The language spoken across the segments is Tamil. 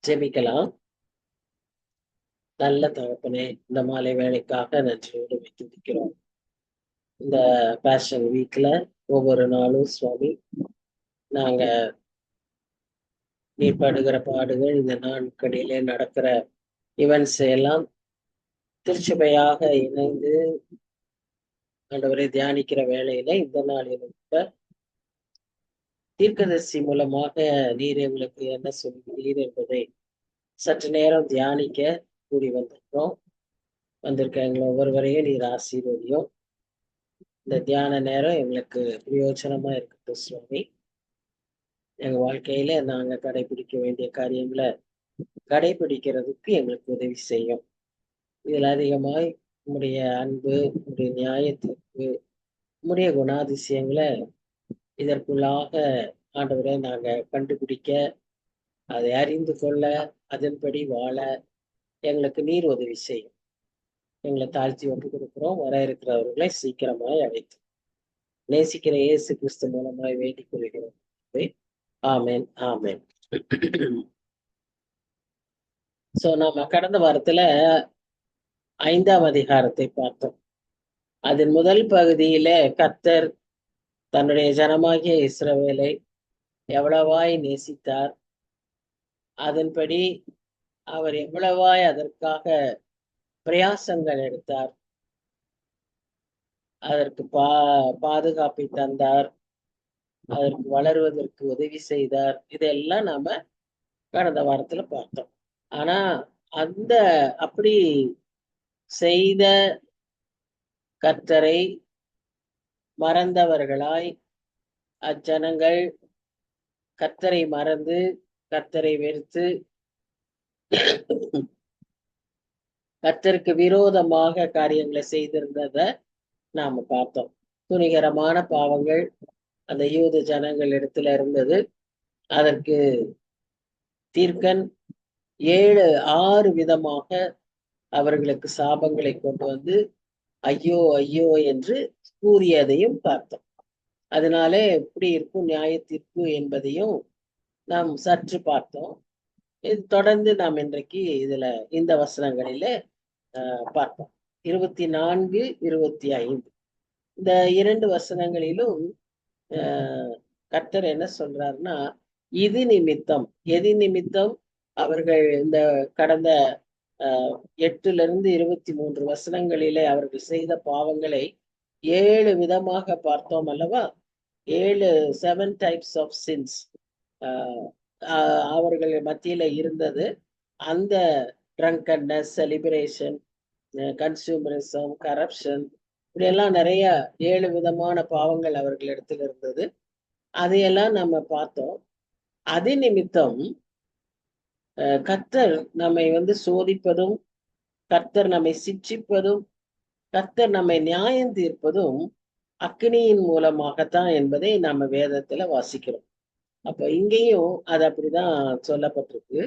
ஜெபிக்கலாம். நல்ல தகப்பனே, இந்த மாலை வேளைக்காக நன்றியோடு துதிக்கிறோம். இந்த பேஷன் வீக்ல ஒவ்வொரு நாளும் சுவாமி, நாங்க நீர் படுகிற பாடுகள், இந்த நாட்களிலே நடக்கிற ஈவென்ட்ஸ் எல்லாம் திருச்சபையாக இணைந்து ஆண்டவரை தியானிக்கிற வேளையில இந்த நாளிலும் கூட தீர்க்கதரிசி மூலமாக நீர் எங்களுக்கு என்ன சொல்கிறீர் என்பதை சற்று நேரம் தியானிக்க கூடி வந்திருக்கிறோம். வந்திருக்க எங்களை ஒவ்வொருவரையும் நீர் ஆசீர்வதியும். இந்த தியான நேரம் எங்களுக்கு பிரயோஜனமா இருக்கட்டும் சுவாமி. எங்க வாழ்க்கையில நாங்க கடைபிடிக்க வேண்டிய காரியங்களை கடைபிடிக்கிறதுக்கு எங்களுக்கு உதவி செய்யும். இதில் அதிகமாய் உம்முடைய அன்பு, உம்முடைய நியாயத்திற்கு, உம்முடைய குணாதிசயங்களை இதற்குள்ளாக ஆண்டவரை நாங்க கண்டுபிடிக்க, அதை அறிந்து கொள்ள, அதன்படி வாழ எங்களுக்கு நீர் உதவி செய்யும். எங்களை தாழ்த்தி ஒப்பு கொடுக்கிறோம். வர இருக்கிறவர்களை சீக்கிரமாய் அழைத்து நேசிக்கிற இயேசு கிறிஸ்து மூலமாய் வேண்டிக் கொள்கிறோம். ஆமென், ஆமென். சோ நாம கடந்த வாரத்துல 5ஆம் அதிகாரத்தை பார்த்தோம். அதன் முதல் பகுதியில கர்த்தர் தன்னுடைய ஜனமாகிய இஸ்ரவேலை எவ்வளவாய் நேசித்தார், அதன்படி அவர் எவ்வளவாய் அதற்காக பிரயாசங்கள் எடுத்தார், அதற்கு பாதுகாப்பை தந்தார், அதற்கு வளருவதற்கு உதவி செய்தார். இதெல்லாம் நாம கடந்த வாரத்துல பார்த்தோம். ஆனா அந்த அப்படி செய்த கர்த்தரை மறந்தவர்களாய் அஜனங்கள் கர்த்தரை மறந்து கர்த்தரை வெறுத்து கர்த்தருக்கு விரோதமாக காரியங்களை செய்திருந்தத நாம பார்த்தோம். துணிகரமான பாவங்கள் அந்த யூத ஜனங்கள் இடத்துல இருந்தது. அதற்கு தீர்க்கன் 6 விதமாக அவர்களுக்கு சாபங்களை கொண்டு வந்து ஐயோ ஐயோ என்று கூறியதையும் பார்த்தோம். அதனாலே எப்படி இருக்கும் நியாய தீர்ப்பு என்பதையும் நாம் சற்று பார்த்தோம். இது தொடர்ந்து நாம் இன்றைக்கு இதுல இந்த வசனங்களில பார்ப்போம். 24, 25 இந்த 2 வசனங்களிலும் கர்த்தர் என்ன சொல்றாருன்னா, இது நிமித்தம், எது நிமித்தம் அவர்கள் இந்த கடந்த 8 to 23 வசனங்களிலே அவர்கள் செய்த பாவங்களை 7 விதமாக பார்த்தோம் அல்லவா? 7 types of sins அவர்கள் மத்தியில இருந்தது. அந்த ட்ரங்கன்னஸ், செலிப்ரேஷன், கன்சூமரிசம், கரப்ஷன், இப்படியெல்லாம் நிறைய 7 விதமான பாவங்கள் அவர்களிடத்தில் இருந்தது. அதையெல்லாம் நம்ம பார்த்தோம். அது நிமித்தம் கர்த்தர் நம்மை சோதிப்பதும், கர்த்தர் நம்மை சிட்சிப்பதும், கர்த்தர் நம்மை நியாயம் தீர்ப்பதும் அக்கினியின் மூலமாகத்தான் என்பதை நம்ம வேதத்துல வாசிக்கிறோம். அப்ப இங்கேயும் அது அப்படிதான் சொல்லப்பட்டிருக்கு.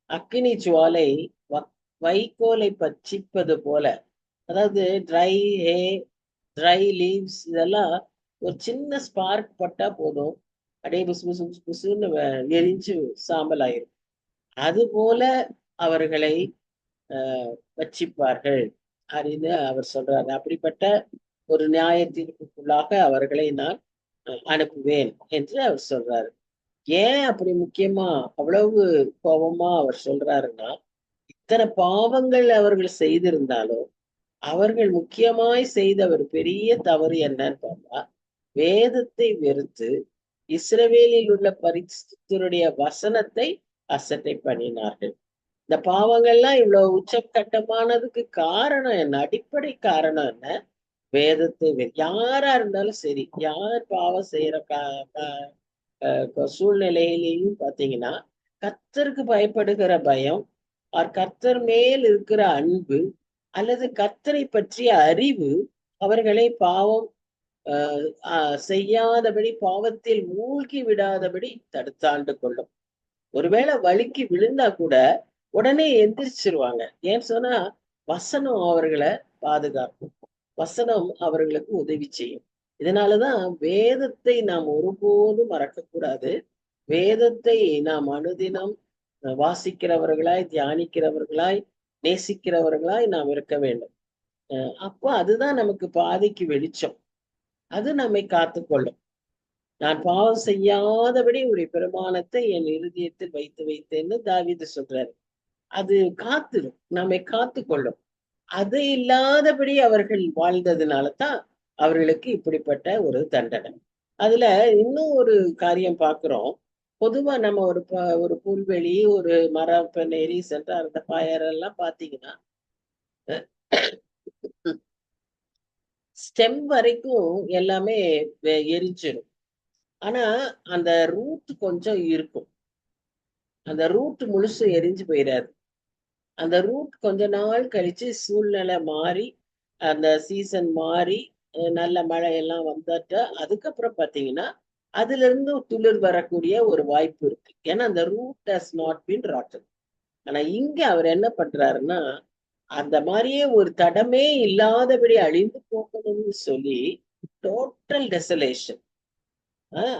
அக்கினி ஜுவாலை வைக்கோலை பட்சிப்பது போல, அதாவது ட்ரை லீவ்ஸ் இதெல்லாம் ஒரு சின்ன ஸ்பார்க் பட்டா போதும், அப்படியே புசு புசு புசு புசுன்னு எரிஞ்சு சாம்பல் ஆயிரும். அது போல அவர்களை வச்சிப்பார்கள் அப்படின்னு அவர் சொல்றாரு. அப்படிப்பட்ட ஒரு நியாய தீர்ப்புக்குள்ளாக அவர்களை நான் அனுப்புவேன் என்று அவர் சொல்றாரு. ஏன் அப்படி முக்கியமா அவ்வளவு கோபமா அவர் சொல்றாருன்னா, இத்தனை பாவங்கள் அவர்கள் செய்திருந்தாலும் அவர்கள் முக்கியமாய் செய்த ஒரு பெரிய தவறு என்னன்னு பார்த்தா, வேதத்தை வெறுத்து இஸ்ரவேலில் உள்ள பரிசுத்தருடைய வசனத்தை அசட்டை பண்ணினார்கள். இந்த பாவங்கள்லாம் இவ்வளவு உச்சக்கட்டமானதுக்கு காரணம் என்ன? அடிப்படை காரணம் என்ன? வேதத்தை யாரா இருந்தாலும் சரி, யார் பாவம் செய்யற சூழ்நிலையிலையும் பாத்தீங்கன்னா, கர்த்தருக்கு பயப்படுகிற பயம், கர்த்தர் மேல் இருக்கிற அன்பு, அல்லது கர்த்தரை பற்றிய அறிவு அவர்களை பாவம் செய்யாதபடி, பாவத்தில் மூழ்கி விடாதபடி தடுத்தாண்டு கொள்ளும். ஒருவேளை வழுக்கி விழுந்தா கூட உடனே எந்திரிச்சிருவாங்க. ஏன்னு சொன்னா வசனம் அவர்களை பாதுகாக்கும், வசனம் அவர்களுக்கு உதவி செய்யும். இதனாலதான் வேதத்தை நாம் ஒருபோதும் மறக்க கூடாது. வேதத்தை நாம் அனுதினம் வாசிக்கிறவர்களாய், தியானிக்கிறவர்களாய், நேசிக்கிறவர்களாய் நாம் இருக்க வேண்டும். அப்போ அதுதான் நமக்கு பாதைக்கு வெளிச்சம். அது நம்மை காத்துக்கொள்ளும். நான் பாவம் செய்யாதபடி உடைய பிரமாணத்தை என் இருதயத்தில் வைத்து வைத்தேன்னு தாவீது சொல்றாரு. அது காத்துடும், நம்மை காத்துக்கொள்ளும். அது இல்லாதபடி அவர்கள் வாழ்ந்ததுனாலதான் அவர்களுக்கு இப்படிப்பட்ட ஒரு தண்டனை. அதுல இன்னும் ஒரு காரியம் பார்க்கிறோம். பொதுவா நம்ம ஒரு புல்வெளி, ஒரு மரப்பநேரி சென்ற அந்த பயரெல்லாம் பாத்தீங்கன்னா ஸ்டெம் வரைக்கும் எல்லாமே எரிஞ்சிடும். ஆனா அந்த ரூட் கொஞ்சம் இருக்கும். அந்த ரூட் முழுசு எரிஞ்சு போயிடாது. அந்த ரூட் கொஞ்ச நாள் கழிச்சு சூழ்நிலை மாறி, அந்த சீசன் மாறி, நல்ல மழை எல்லாம் வந்துட்டா அதுக்கப்புறம் பாத்தீங்கன்னா அதுல இருந்து துளிர் வரக்கூடிய ஒரு வாய்ப்பு இருக்கு. ஏன்னா அந்த root has not been rotten. ஆனா இங்க அவர் என்ன பண்றாருன்னா, அந்த மாதிரியே ஒரு தடமே இல்லாதபடி அழிந்து போகணும்னு சொல்லி டோட்டல் டெசலேஷன்,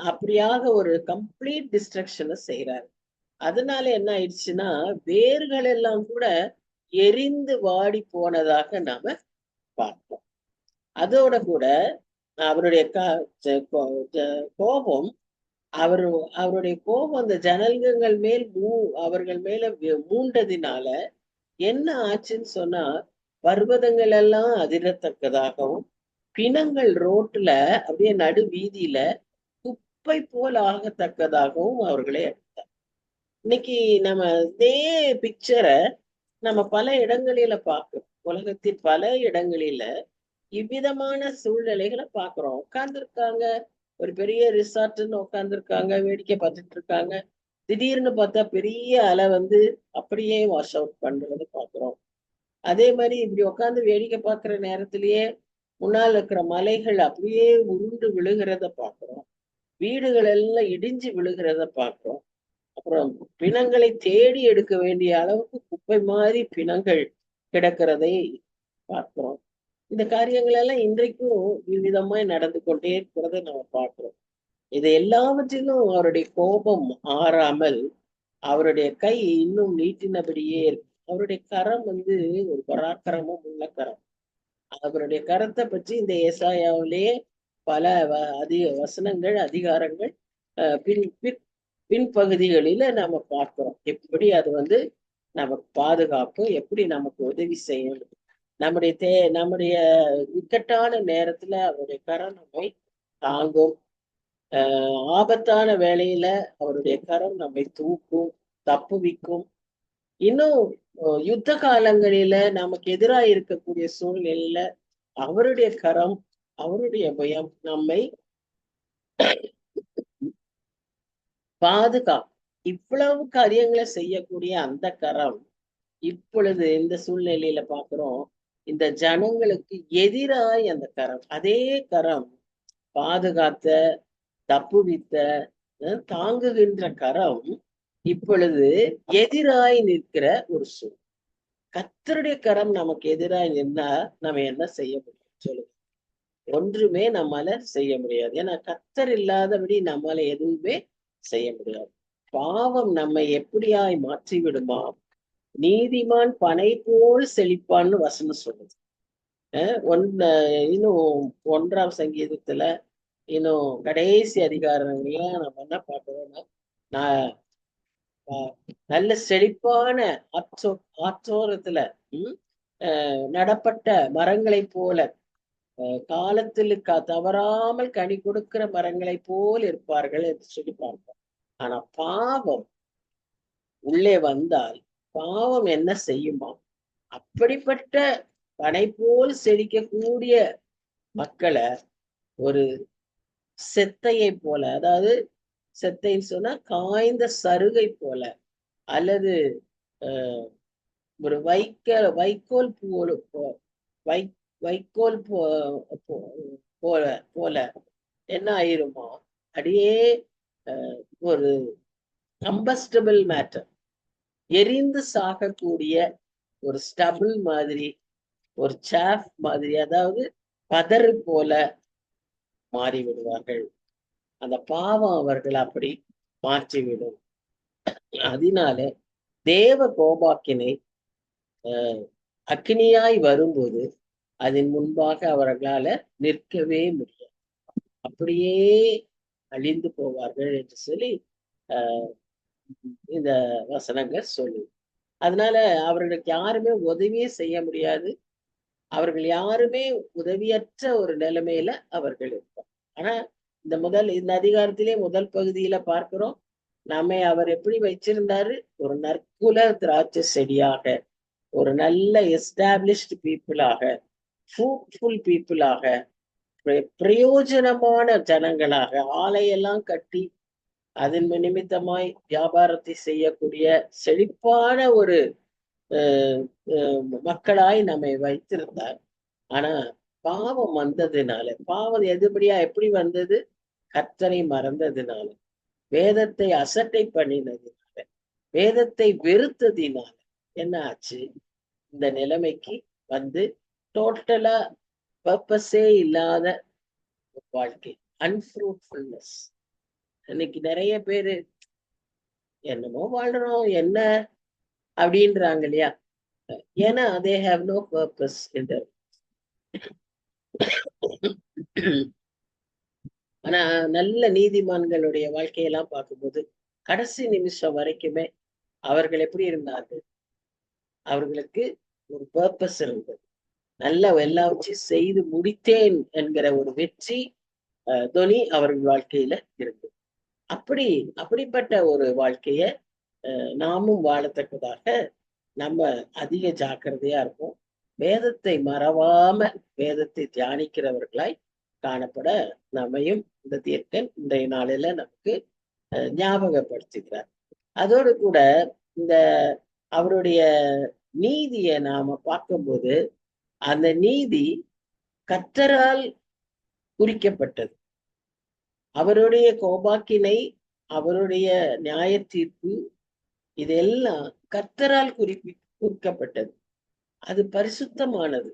அப்படியாக ஒரு கம்ப்ளீட் டிஸ்ட்ரக்ஷனை செய்யறாரு. அதனால என்ன ஆயிடுச்சுன்னா, வேர்கள் எல்லாம் கூட எரிந்து வாடி போனதாக நாம பார்ப்போம். அதோட கூட அவருடைய கோபம், அவருடைய கோபம் அந்த ஜனங்கள் மேல் அவர்கள் மேல மூண்டதினால என்ன ஆச்சுன்னு சொன்னா, பர்வதங்கள் எல்லாம் அதிரத்தக்கதாகவும், பிணங்கள் ரோட்ல அப்படியே நடு வீதியில குப்பை போல் ஆகத்தக்கதாகவும் அவர்களை எடுத்தார். இன்னைக்கு நம்ம இதே பிக்சரை நம்ம பல இடங்களில பார்க்கிறோம். உலகத்தின் பல இடங்களில இவ்விதமான சூழ்நிலைகளை பார்க்கிறோம். உட்கார்ந்துருக்காங்க, ஒரு பெரிய ரிசார்ட்ன்னு உட்கார்ந்துருக்காங்க, வேடிக்கை பார்த்துட்டு இருக்காங்க. திடீர்னு பார்த்தா பெரிய அலை வந்து அப்படியே வாஷ் அவுட் பண்றதை பார்க்கிறோம். அதே மாதிரி இப்படி உட்கார்ந்து வேடிக்கை பார்க்கிற நேரத்திலேயே முன்னால் இருக்கிற மலைகள் அப்படியே உருண்டு விழுகிறத பார்க்கிறோம். வீடுகள் எல்லாம் இடிஞ்சு விழுகிறத பார்க்கிறோம். அப்புறம் பிணங்களை தேடி எடுக்க வேண்டிய அளவுக்கு குப்பை மாதிரி பிணங்கள் கிடக்கிறதை பார்க்கிறோம். இந்த காரியங்கள் எல்லாம் இன்றைக்கும் இவ்விதமாய் நடந்து கொண்டே இருக்கிறத நம்ம பார்க்கிறோம். இது எல்லாவற்றிலும் அவருடைய கோபம் ஆறாமல் அவருடைய கை இன்னும் நீட்டினபடியே இருக்கு. அவருடைய கரம் வந்து ஒரு பராக்கிரமம் உள்ள கரம். அவருடைய கரத்தை பற்றி இந்த ஏசாயாவிலேயே பல அதிக வசனங்கள், அதிகாரங்கள் பின்பகுதிகளில நாம பார்க்கிறோம். எப்படி அது வந்து நமக்கு பாதுகாப்பு, எப்படி நமக்கு உதவி செய்யும், நம்முடைய இக்கட்டான நேரத்துல அவருடைய கரம் நம்மை தாங்கும். ஆபத்தான வேளையில அவருடைய கரம் நம்மை தூக்கும், தப்புவிக்கும். இன்னும் யுத்த காலங்களில நமக்கு எதிராக இருக்கக்கூடிய சூழ்நிலையில அவருடைய கரம், அவருடைய பயம் நம்மை பாதுகாக்கும். இவ்வளவு காரியங்களை செய்யக்கூடிய அந்த கரம் இப்பொழுது இந்த சூழ்நிலையில பார்க்கிறோம், இந்த ஜனங்களுக்கு எதிராய் அந்த கரம், அதே கரம் பாதுகாத்த, தப்புவித்த, தாங்குகின்ற கரம் இப்பொழுது எதிராய் நிற்கிற ஒரு சூழ். கர்த்தருடைய கரம் நமக்கு எதிராய் நின்னா நம்ம என்ன செய்ய முடியும் சொல்லுங்க? ஒன்றுமே நம்மால செய்ய முடியாது. ஏன்னா கர்த்தர் இல்லாதபடி நம்மால எதுவுமே செய்ய முடியாது. பாவம் நம்மை எப்படியாய் மாற்றி விடுமா? நீதிமான் பனை போல் செழிப்பான்னு வசனம் சொல்லுது. இன்னும் 1ஆம் சங்கீதத்துல இன்னும் கடைசி அதிகாரங்கள்ல நம்ம என்ன பார்க்கிறோம்னா, நான் நல்ல செழிப்பான ஆற்றோரத்துல நடப்பட்ட மரங்களை போல, காலத்தில் தவறாமல் கனி கொடுக்கிற மரங்களை போல் இருப்பார்கள் என்று சொல்லி பார்ப்போம். ஆனா பாவம் உள்ளே வந்தால் பாவம் என்ன செய்யுமா? அப்படிப்பட்ட பனை போல் செழிக்கக்கூடிய மக்களை ஒரு செத்தையை போல, அதாவது செத்தைன்னு சொன்னா காய்ந்த சருகை போல, அல்லது ஒரு வைக்கோல் வைக்கோல் போல போல என்ன ஆயிருமோ, அப்படியே ஒரு கம்பஸ்டபிள் மேட்டர், எரிந்து சாகக்கூடிய ஒரு ஸ்டபிள் மாதிரி, ஒரு சாஃப் மாதிரி, அதாவது பதறு போல மாறி விடுவார்கள். அந்த பாவம் அவர்கள் அப்படி மாற்றிவிடும். அதனால தேவ கோபாக்கினை அக்னியாய் வரும்போது அதன் முன்பாக அவர்களால நிற்கவே முடியாது, அப்படியே அழிந்து போவார்கள் என்று சொல்லி இந்த வசனங்கள் சொல்லு. அதனால அவர்களுக்கு யாருமே உதவியே செய்ய முடியாது. அவர்கள் யாருமே உதவியற்ற ஒரு நிலைமையில அவர்கள் இருப்பார். ஆனா இந்த அதிகாரத்திலே முதல் பகுதியில பார்க்கிறோம், நம்மை அவர் எப்படி வச்சிருந்தாரு, ஒரு நற்குல திராட்சை செடியாக, ஒரு நல்ல எஸ்டாப்ளிஷ்டு பீப்புளாக, ஃப்ரூட்ஃபுல் பீப்புளாக, பிரயோஜனமான ஜனங்களாக, ஆலையெல்லாம் கட்டி அதன் நிமித்தமாய் வியாபாரத்தை செய்யக்கூடிய செழிப்பான ஒரு மக்களாய் நம்மை வைத்திருந்தார். ஆனா பாவம் வந்ததுனால, பாவம் எப்படி வந்தது, கர்த்தரை மறந்ததுனால, வேதத்தை அசட்டை பண்ணினதுனால, வேதத்தை வெறுத்ததினால என்ன ஆச்சு, இந்த நிலைமைக்கு வந்து டோட்டலா பர்பஸே இல்லாத வாழ்க்கை, அன்ஃப்ரூட்ஃபுல்னஸ். இன்னைக்கு நிறைய பேரு என்னமோ வாழ்றோம் என்ன அப்படின்றாங்க இல்லையா, ஏன்னா they have no purpose in their ஆனா நல்ல நீதிமான்களுடைய வாழ்க்கையெல்லாம் பார்க்கும்போது கடைசி நிமிஷம் வரைக்குமே அவர்கள் எப்படி இருந்தார்கள், அவர்களுக்கு ஒரு பர்பஸ் இருந்தது, நல்ல எல்லாவற்றையும் செய்து முடித்தேன் என்கிற ஒரு வெற்றி துணி அவர்கள் வாழ்க்கையில இருந்தது. அப்படிப்பட்ட ஒரு வாழ்க்கைய நாமும் வாழத்தக்கதாக நம்ம அதிக ஜாக்கிரதையா இருப்போம். வேதத்தை மறவாம வேதத்தை தியானிக்கிறவர்களாய் காணப்பட நம்மையும் இந்த தீர்க்கன் இன்றைய நாளில நமக்கு ஞாபகப்படுத்துகிறார். அதோடு கூட இந்த அவருடைய நீதியை நாம பார்க்கும்போது அந்த நீதி கர்த்தரால் குறிக்கப்பட்டது. அவருடைய கோபாக்கினை, அவருடைய நியாய தீர்ப்பு, இதெல்லாம் கர்த்தரால் குறிக்கப்பட்டது. அது பரிசுத்தமானது,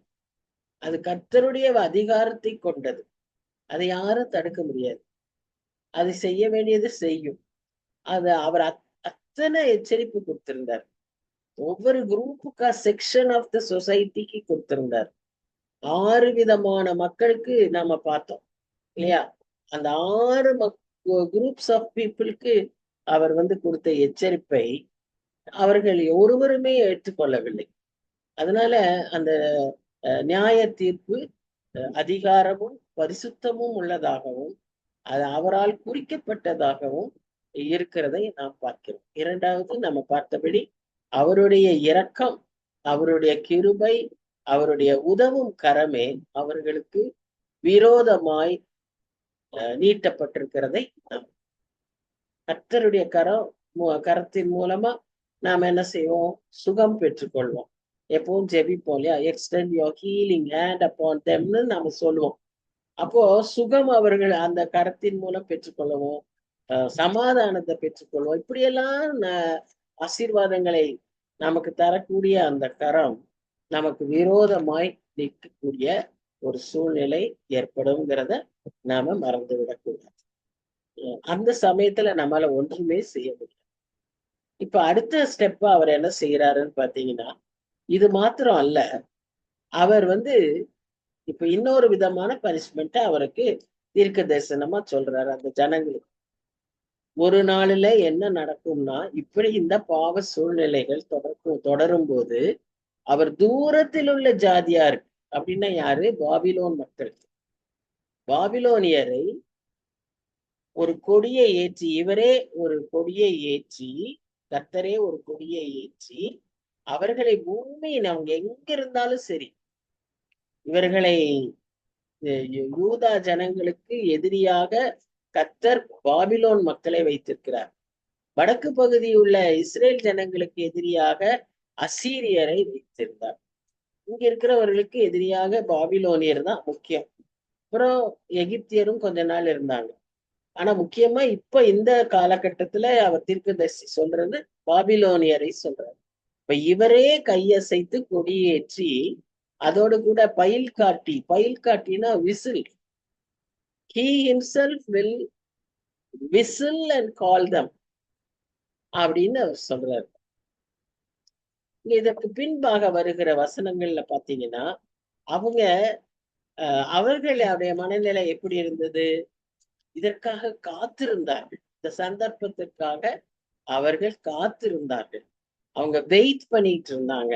அது கர்த்தருடைய அதிகாரத்தை கொண்டது, அதை யாரும் தடுக்க முடியாது. அதை செய்ய வேண்டியது செய்யும். அது அவர் அத்தனை எச்சரிப்பு கொடுத்திருந்தார். ஒவ்வொரு குரூப்புக்கா செக்ஷன் ஆஃப் த சொசைட்டிக்கு கொடுத்திருந்தார். 6 விதமான மக்களுக்கு நாம பார்த்தோம் இல்லையா, அந்த 6 குரூப்ஸ் ஆஃப் பீப்புளுக்கு அவர் கொடுத்த எச்சரிப்பை அவர்கள் ஒருவருமே ஏற்றுக்கொள்ளவில்லை. அதனால அந்த நியாய தீர்ப்பு அதிகாரமும் பரிசுத்தமும் உள்ளதாகவும் அது அவரால் குறிக்கப்பட்டதாகவும் இருக்கிறதை நாம் பார்க்கிறோம். இரண்டாவது, நம்ம பார்த்தபடி அவருடைய இரக்கம், அவருடைய கிருபை, அவருடைய உதவும் கரமே அவர்களுக்கு விரோதமாய் நீட்டப்பட்டிருக்கிறதை நாம் கர்த்தருடைய கரத்தின் மூலமா நாம் என்ன செய்வோம், சுகம் பெற்றுக்கொள்வோம். எப்பவும் ஜெபிப்போம் இல்லையா, extend your healing hand upon தெம்னு நாம சொல்லுவோம். அப்போ சுகம் அவர்கள் அந்த கரத்தின் மூலம் பெற்றுக்கொள்ளவும், சமாதானத்தை பெற்றுக்கொள்வோம். இப்படியெல்லாம் ஆசீர்வாதங்களை நமக்கு தரக்கூடிய அந்த கரம் நமக்கு விரோதமாய் நிற்கக்கூடிய ஒரு சூழ்நிலை ஏற்படும்ங்கிறத நாம மறந்து விடக்கூடாது. அந்த சமயத்துல நம்மளால ஒன்றுமே செய்ய முடியாது. இப்ப அடுத்த ஸ்டெப்பா அவர் என்ன செய்யறாருன்னு பாத்தீங்கன்னா, இது மாத்திரம் அல்ல, அவர் இப்ப இன்னொரு விதமான பனிஷ்மெண்ட்டை அவருக்கு தீர்க்க தரிசனமா சொல்றாரு அந்த ஜனங்களுக்கு. ஒரு நாளில என்ன நடக்கும்னா, இப்படி இந்த பாவ சூழ்நிலைகள் தொடரும் போது அவர் தூரத்தில் உள்ள ஜாதியார், அப்படின்னா யாரு, பாபிலோன் மக்கள், பாபிலோனியரை ஒரு கொடியை ஏற்றி, இவரே ஒரு கொடியை ஏற்றி, கர்த்தரே ஒரு கொடியை ஏற்றி அவர்களை பூமியின் அவங்க எங்க இருந்தாலும் சரி, இவர்களை யூதா ஜனங்களுக்கு எதிரியாக கர்த்தர் பாபிலோன் மக்களை வைத்திருக்கிறார். வடக்கு பகுதியில் உள்ள இஸ்ரேல் ஜனங்களுக்கு எதிரியாக அசீரியரை வைத்திருந்தார். இங்க இருக்கிறவர்களுக்கு எதிரியாக பாபிலோனியர் தான் முக்கியம். அப்புறம் எகிப்தியரும் கொஞ்ச நாள் இருந்தாங்க. ஆனா முக்கியமா இப்ப இந்த காலகட்டத்துல அவர் தீர்க்கதரிசி சொல்றது பாபிலோனியரை சொல்றாரு. இப்ப இவரே கையசைத்து கொடியேற்றி அதோடு கூட பயில் காட்டினா whistle, he himself will whistle and call them அப்படின்னு அவர் சொல்றாரு. இதற்கு பின்பாக வருகிற வசனங்கள்ல பாத்தீங்கன்னா, அவங்க அவர்களுடைய மனநிலை எப்படி இருந்தது? இதற்காக காத்திருந்தார்கள். இந்த சந்தர்ப்பத்திற்காக அவர்கள் காத்திருந்தார்கள். அவங்க வெயிட் பண்ணிட்டு இருந்தாங்க.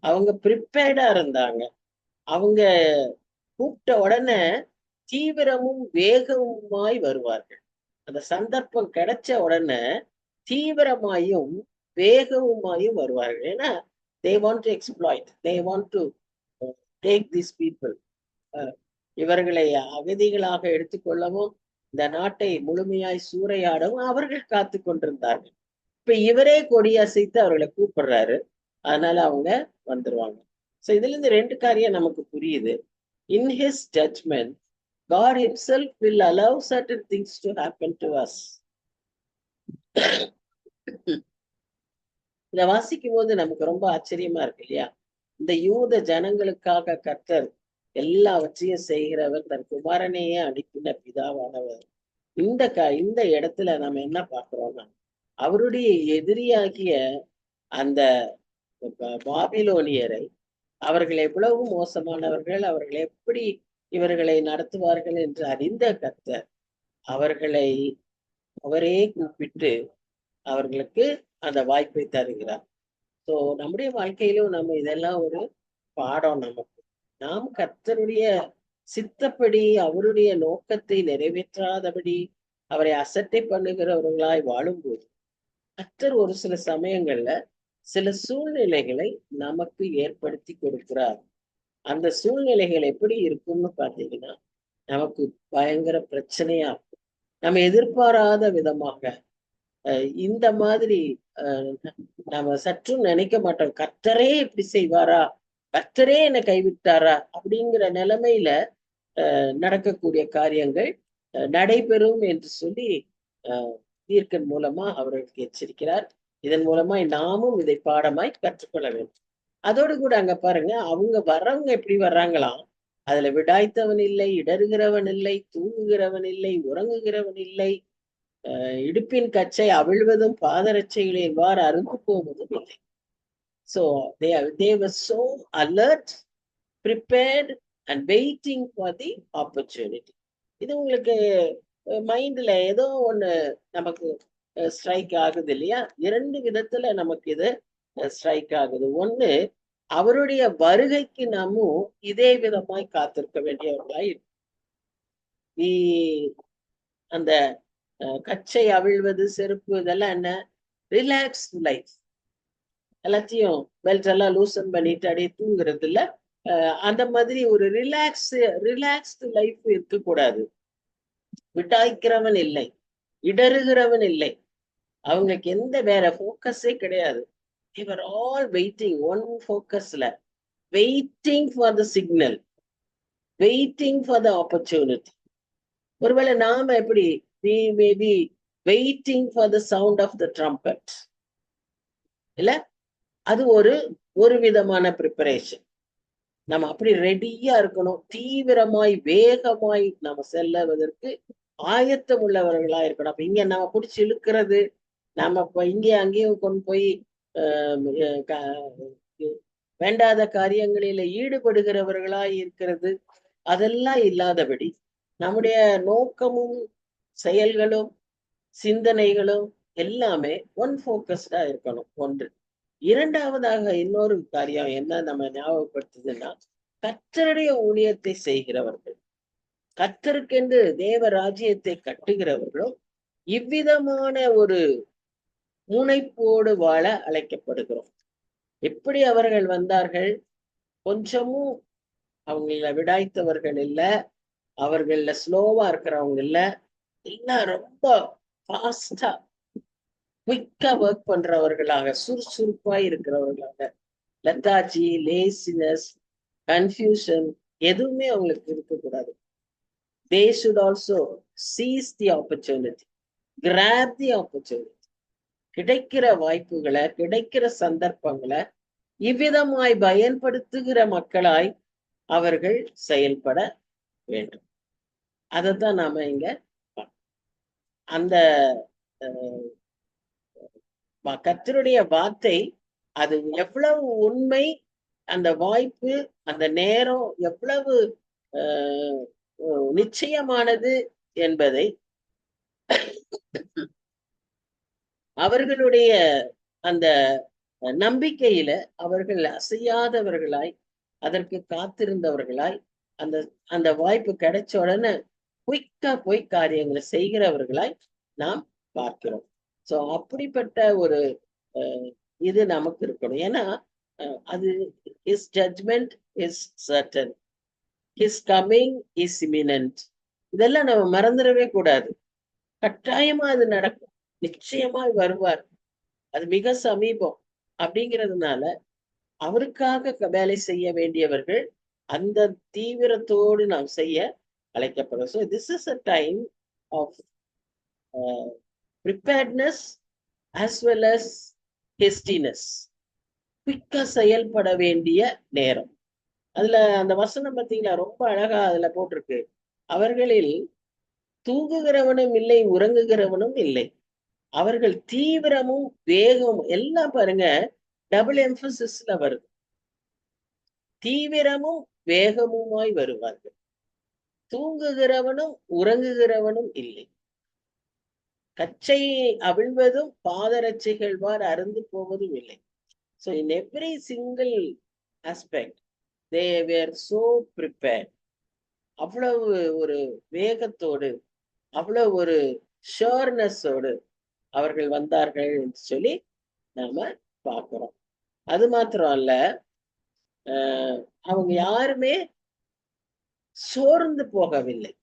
அவங்க ப்ரிப்பேர்டா இருந்தாங்க. அவங்க கூப்பிட்ட உடனே தீவிரமும் வேகமுமாய் வருவார்கள். அந்த சந்தர்ப்பம் கிடைச்ச உடனே தீவிரமாயும் வேகமுமாயும் வருவார்கள். ஏன்னா they want to exploit, they want to take these people, இவர்களை அகதிகளாக எடுத்துக்கொள்ளவும் இந்த நாட்டை முழுமையாய் சூறையாடவும் அவர்கள் காத்து கொண்டிருந்தார்கள். இப்ப இவரே கொடியசைத்து அவர்களை கூப்பிடுறாரு. அதனால அவங்க வந்துருவாங்க. சோ இதுல இருந்து ரெண்டு காரியம் நமக்கு புரியுது. In his judgment, God himself will allow certain things to happen to us. இத வாசிக்கும் போது நமக்கு ரொம்ப ஆச்சரியமா இருக்கு இல்லையா? இந்த யூத ஜனங்களுக்காக கர்த்தர் எல்லாவற்றையும் செய்கிறவர், தன் குமாரனையே அனுப்பின பிதாவானவர். இந்த இடத்துல நம்ம என்ன பார்க்கிறோம்னா, அவருடைய எதிரியாகிய அந்த பாபிலோனியரை, அவர்கள் எவ்வளவு மோசமானவர்கள், அவர்கள் எப்படி இவர்களை நடத்துவார்கள் என்று அறிந்த கர்த்தர் அவர்களை அவரே கூப்பிட்டு அவர்களுக்கு அந்த வாய்ப்பை தருகிறார். சோ நம்முடைய வாழ்க்கையிலும் நம்ம இதெல்லாம் ஒரு பாடம் நமக்கு. நாம் கர்த்தருடைய சித்தப்படி அவருடைய நோக்கத்தை நிறைவேற்றாதபடி அவரை அசட்டை பண்ணுகிறவர்களாய் வாழும்போது கர்த்தர் ஒரு சில சமயங்கள்ல சில சூழ்நிலைகளை நமக்கு ஏற்படுத்தி கொடுக்கிறார். அந்த சூழ்நிலைகள் எப்படி இருக்கும்னு பாத்தீங்கன்னா, நமக்கு பயங்கர பிரச்சனையா இருக்கும். நம்ம எதிர்பாராத விதமாக இந்த மாதிரி நம்ம சற்றும் நினைக்க மாட்டோம். கர்த்தரே இப்படி செய்வாரா, கர்த்தரே என்னை கைவிட்டாரா அப்படிங்கிற நிலைமையில நடக்கக்கூடிய காரியங்கள் நடைபெறும் என்று சொல்லி தீர்க்கன் மூலமா அவர்களுக்கு எச்சரிக்கிறார். இதன் மூலமாய் நாமும் இதை பாடமாய் கற்றுக்கொள்ள வேண்டும். அதோடு கூட அங்க பாருங்க, அவங்க வர்றவங்க எப்படி வர்றாங்களாம், அதுல விடாய்த்தவன் இல்லை, இடறுகிறவன் இல்லை, தூங்குகிறவன் இல்லை, உறங்குகிறவன் இல்லை, இடுப்பின் கச்சை அவிழ்வதும் பாதரட்சைகளின் வார் அறுந்து போவதும் இல்லை. So they were so alert, prepared and waiting for the opportunity. இது உங்களுக்கு மைண்ட்ல ஏதோ ஒண்ணு நமக்கு ஸ்ட்ரைக் ஆகுது இல்லையா? இரண்டு விதத்துல நமக்கு இது ஸ்ட்ரைக் ஆகுது. ஒண்ணு, அவருடைய வருகைக்கு நாமும் இதே விதமாய் காத்திருக்க வேண்டியவர்களாய் அந்த கச்சை அவிழ்வது, செருப்பு, இதெல்லாம் என்ன? Relaxed life. எல்லாத்தையும் பெல்ட் எல்லாம் லூசன் பண்ணிட்டு அப்படியே தூங்குறது இல்ல, அந்த மாதிரி ஒரு ரிலாக்ஸ்டு லைஃப் இருக்கக்கூடாது. விட்டாய்க்கிறவன் இல்லை, இடறுகிறவன் இல்லை, அவங்களுக்கு எந்த வேற போக்கஸே கிடையாது. They were all waiting, one focusல, waiting for the signal, waiting for the opportunity. ஒருவேளை நாம எப்படி, we may be waiting for the sound of the trumpet, இல்ல? அது ஒரு விதமான ப்ரிப்பரேஷன். நம்ம அப்படி ரெடியா இருக்கணும். தீவிரமாய் வேகமாய் நம்ம செல்லுவதற்கு ஆயத்தம் உள்ளவர்களா இருக்கணும். அப்ப இங்க நம்ம பிடிச்சி இழுக்கிறது, நம்ம இங்கே அங்கேயும் கொண்டு போய் வேண்டாத காரியங்களில ஈடுபடுகிறவர்களாய் இருக்கிறது, அதெல்லாம் இல்லாதபடி நம்முடைய நோக்கமும் செயல்களும் சிந்தனைகளும் எல்லாமே ஒன் போக்கஸ்டா இருக்கணும். ஒன்று. இரண்டாவதாக இன்னொரு காரியம் என்ன நம்ம ஞாபகப்படுத்துதுன்னா, கர்த்தருடைய ஊழியத்தை செய்கிறவர்கள், கர்த்தருக்கென்று தேவ ராஜ்யத்தை கட்டுகிறவர்களும் இவ்விதமான ஒரு முனைப்போடு வாழ அழைக்கப்படுகிறோம். எப்படி அவர்கள் வந்தார்கள்? கொஞ்சமும் அவங்கள விடாய்த்தவர்கள் இல்ல, அவர்கள ஸ்லோவா இருக்கிறவங்க இல்ல, எல்லாம் ரொம்ப ஃபாஸ்டா குயிக்கா ஒர்க் பண்றவர்களாக, சுறுசுறுப்பாய் இருக்கிறவர்களாக, லெத்தாஜி, லேசினஸ், கன்ஃபியூஷன் எதுவுமே அவங்களுக்கு இருக்கக்கூடாது. They should also seize the opportunity, grab the opportunity. கிடைக்கிற வாய்ப்புகளை, கிடைக்கிற சந்தர்ப்பங்களை இவ்விதமாய் பயன்படுத்துகிற மக்களாய் அவர்கள் செயல்பட வேண்டும். அதைத்தான் நாம இங்க அந்த கர்த்தருடைய வார்த்தை அது எவ்வளவு உண்மை, அந்த வாய்ப்பு, அந்த நேரம் எவ்வளவு நிச்சயமானது என்பதை அவர்களுடைய அந்த நம்பிக்கையில அவர்கள் அசையாதவர்களாய், அதற்கு காத்திருந்தவர்களாய், அந்த அந்த வாய்ப்பு கிடைச்ச உடனே குயிக்கா போய் காரியங்களை செய்கிறவர்களாய் நாம் பார்க்கிறோம். சோ அப்படிப்பட்ட ஒரு இது நமக்கு இருக்கணும். ஏன்னா அது his judgment is certain, his coming is imminent. இதெல்லாம் நம்ம மறந்துடவே கூடாது. கட்டாயமா அது நடக்கும், நிச்சயமா வருவார், அது மிக சமீபம். அப்படிங்கிறதுனால அவருக்காக வேலை செய்ய வேண்டியவர்கள் அந்த தீவிரத்தோடு நாம் செய்ய அழைக்கப்படும். So this is a time of preparedness as well as hastiness. குயிக்கா செயல்பட வேண்டிய நேரம். அதுல அந்த வசனம் பார்த்தீங்களா, ரொம்ப அழகா அதுல போட்டிருக்கு. அவர்களில் தூங்குகிறவனும் இல்லை, உறங்குகிறவனும் இல்லை. அவர்கள் தீவிரமும் வேகமும் எல்லாம் பாருங்க, டபுள் எம்பசிஸ்ல வருது. தீவிரமும் வேகமுமாய் வருவார்கள். தூங்குகிறவனும் உறங்குகிறவனும் இல்லை. கச்சையை அவிழ்வதும் பாதரட்சைகள்வார் அருந்து போவதும் இல்லை. So in every single aspect they were so prepared. அவ்வளவு ஒரு வேகத்தோடு, அவ்வளவு ஒரு ஷோர்னஸோடு அவர்கள் வந்தார்கள் என்று சொல்லி நாம பார்க்கிறோம். அது மாத்திரம் அல்ல, அவங்க யாருமே சோர்ந்து போகவில்லை.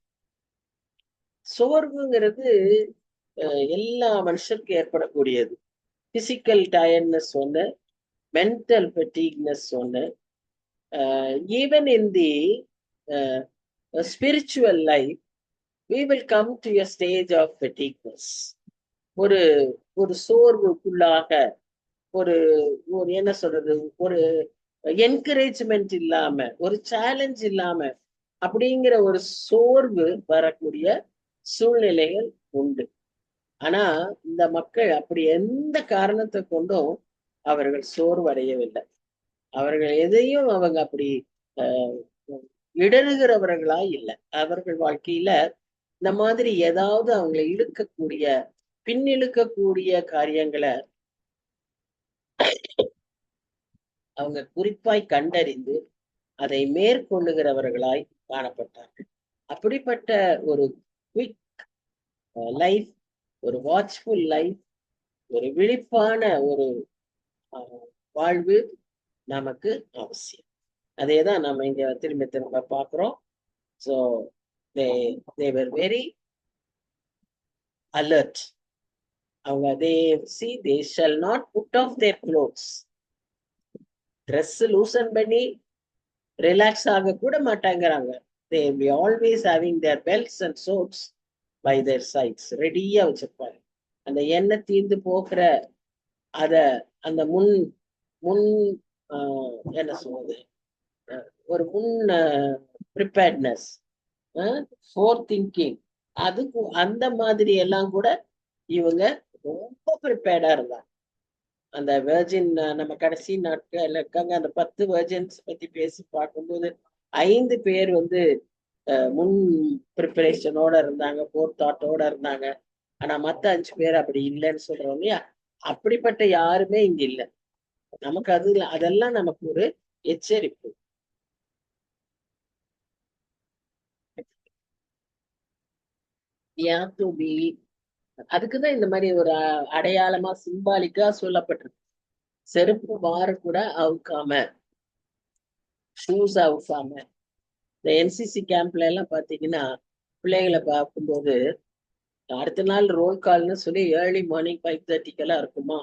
சோர்வுங்கிறது எல்லா மனுஷருக்கும் ஏற்படக்கூடியது. பிசிக்கல் டயர்ட்னஸ் ஒண்ணு, மென்டல் ஃபெட்டிக்னஸ் ஒண்ணு. Even in the spiritual life we will come to a stage of fatigueness. ஒரு ஒரு சோர்வுக்குள்ளாக, ஒரு ஒரு என்ன சொல்றது, ஒரு என்கரேஜ்மெண்ட் இல்லாம, ஒரு சேலஞ்ச் இல்லாம அப்படிங்கிற ஒரு சோர்வு வரக்கூடிய சூழ்நிலைகள் உண்டு. ஆனா இந்த மக்கள் அப்படி எந்த காரணத்தை கொண்டும் அவர்கள் சோர்வடையவில்லை. அவர்கள் எதையும் அவங்க அப்படி இடறுகிறவர்களா இல்லை. அவர்கள் வாழ்க்கையில இந்த மாதிரி ஏதாவது அவங்களை இழுக்கக்கூடிய, பின்னிழுக்கக்கூடிய காரியங்களை அவங்க குறிப்பாய் கண்டறிந்து அதை மேற்கொள்ளுகிறவர்களாய் காணப்பட்டார்கள். அப்படிப்பட்ட ஒரு குவிக் லைஃப், ஒரு வாட்ச்ஃபுல் லைஃப், ஒரு விழிப்பான ஒரு வாழ்வு நமக்கு அவசியம். அதேதான் நம்ம இங்க திரும்ப திரும்ப பார்க்கிறோம். So they were very alert. அவங்க they shall not put off their clothes. Dress loosen பண்ணி ரிலாக்ஸ் ஆக கூட மாட்டாங்கிறாங்க. they will be always having their belts and swords by their sides. ரெடியா வச்சிருப்பாங்க. அந்த எண்ணெய் தீர்ந்து போகிற அத அந்த முன் முன் என்ன சொல்றது, ஒரு முன் ப்ரிப்பேர்ட்னஸ், ஃபோர் திங்கிங், அதுக்கு அந்த மாதிரி எல்லாம் கூட இவங்க ரொம்ப ப்ரிப்பேர்டா இருந்தாங்க. அந்த வெர்ஜின் நம்ம கடைசி நாட்கள்ல இருக்காங்க, அந்த 10 வெர்ஜின்ஸ் பத்தி பேசி பார்க்கும்போது 5 பேர் முன் ப்ரிப்பரேஷனோட இருந்தாங்க, ஃபோர் தாட்டோட இருந்தாங்க. ஆனா மத்த 5 பேர் அப்படி இல்லைன்னு சொல்றோம் இல்லையா, அப்படிப்பட்ட யாருமே இங்க இல்லை. நமக்கு அதெல்லாம் நமக்கு ஒரு எச்சரிப்பு. அதுக்குதான் இந்த மாதிரி ஒரு அடையாளமா சிம்பாலிக்கா சொல்லப்பட்டிருக்கு. செருப்பு வார கூட அவுக்காம, ஷூஸ் அவுக்காம. இந்த என்சிசி கேம்ப்ல எல்லாம் பாத்தீங்கன்னா பிள்ளைகளை பார்க்கும்போது அடுத்த நாள் ரோல் கால்னு சொல்லி ஏர்லி மார்னிங் 5:30 இருக்குமா,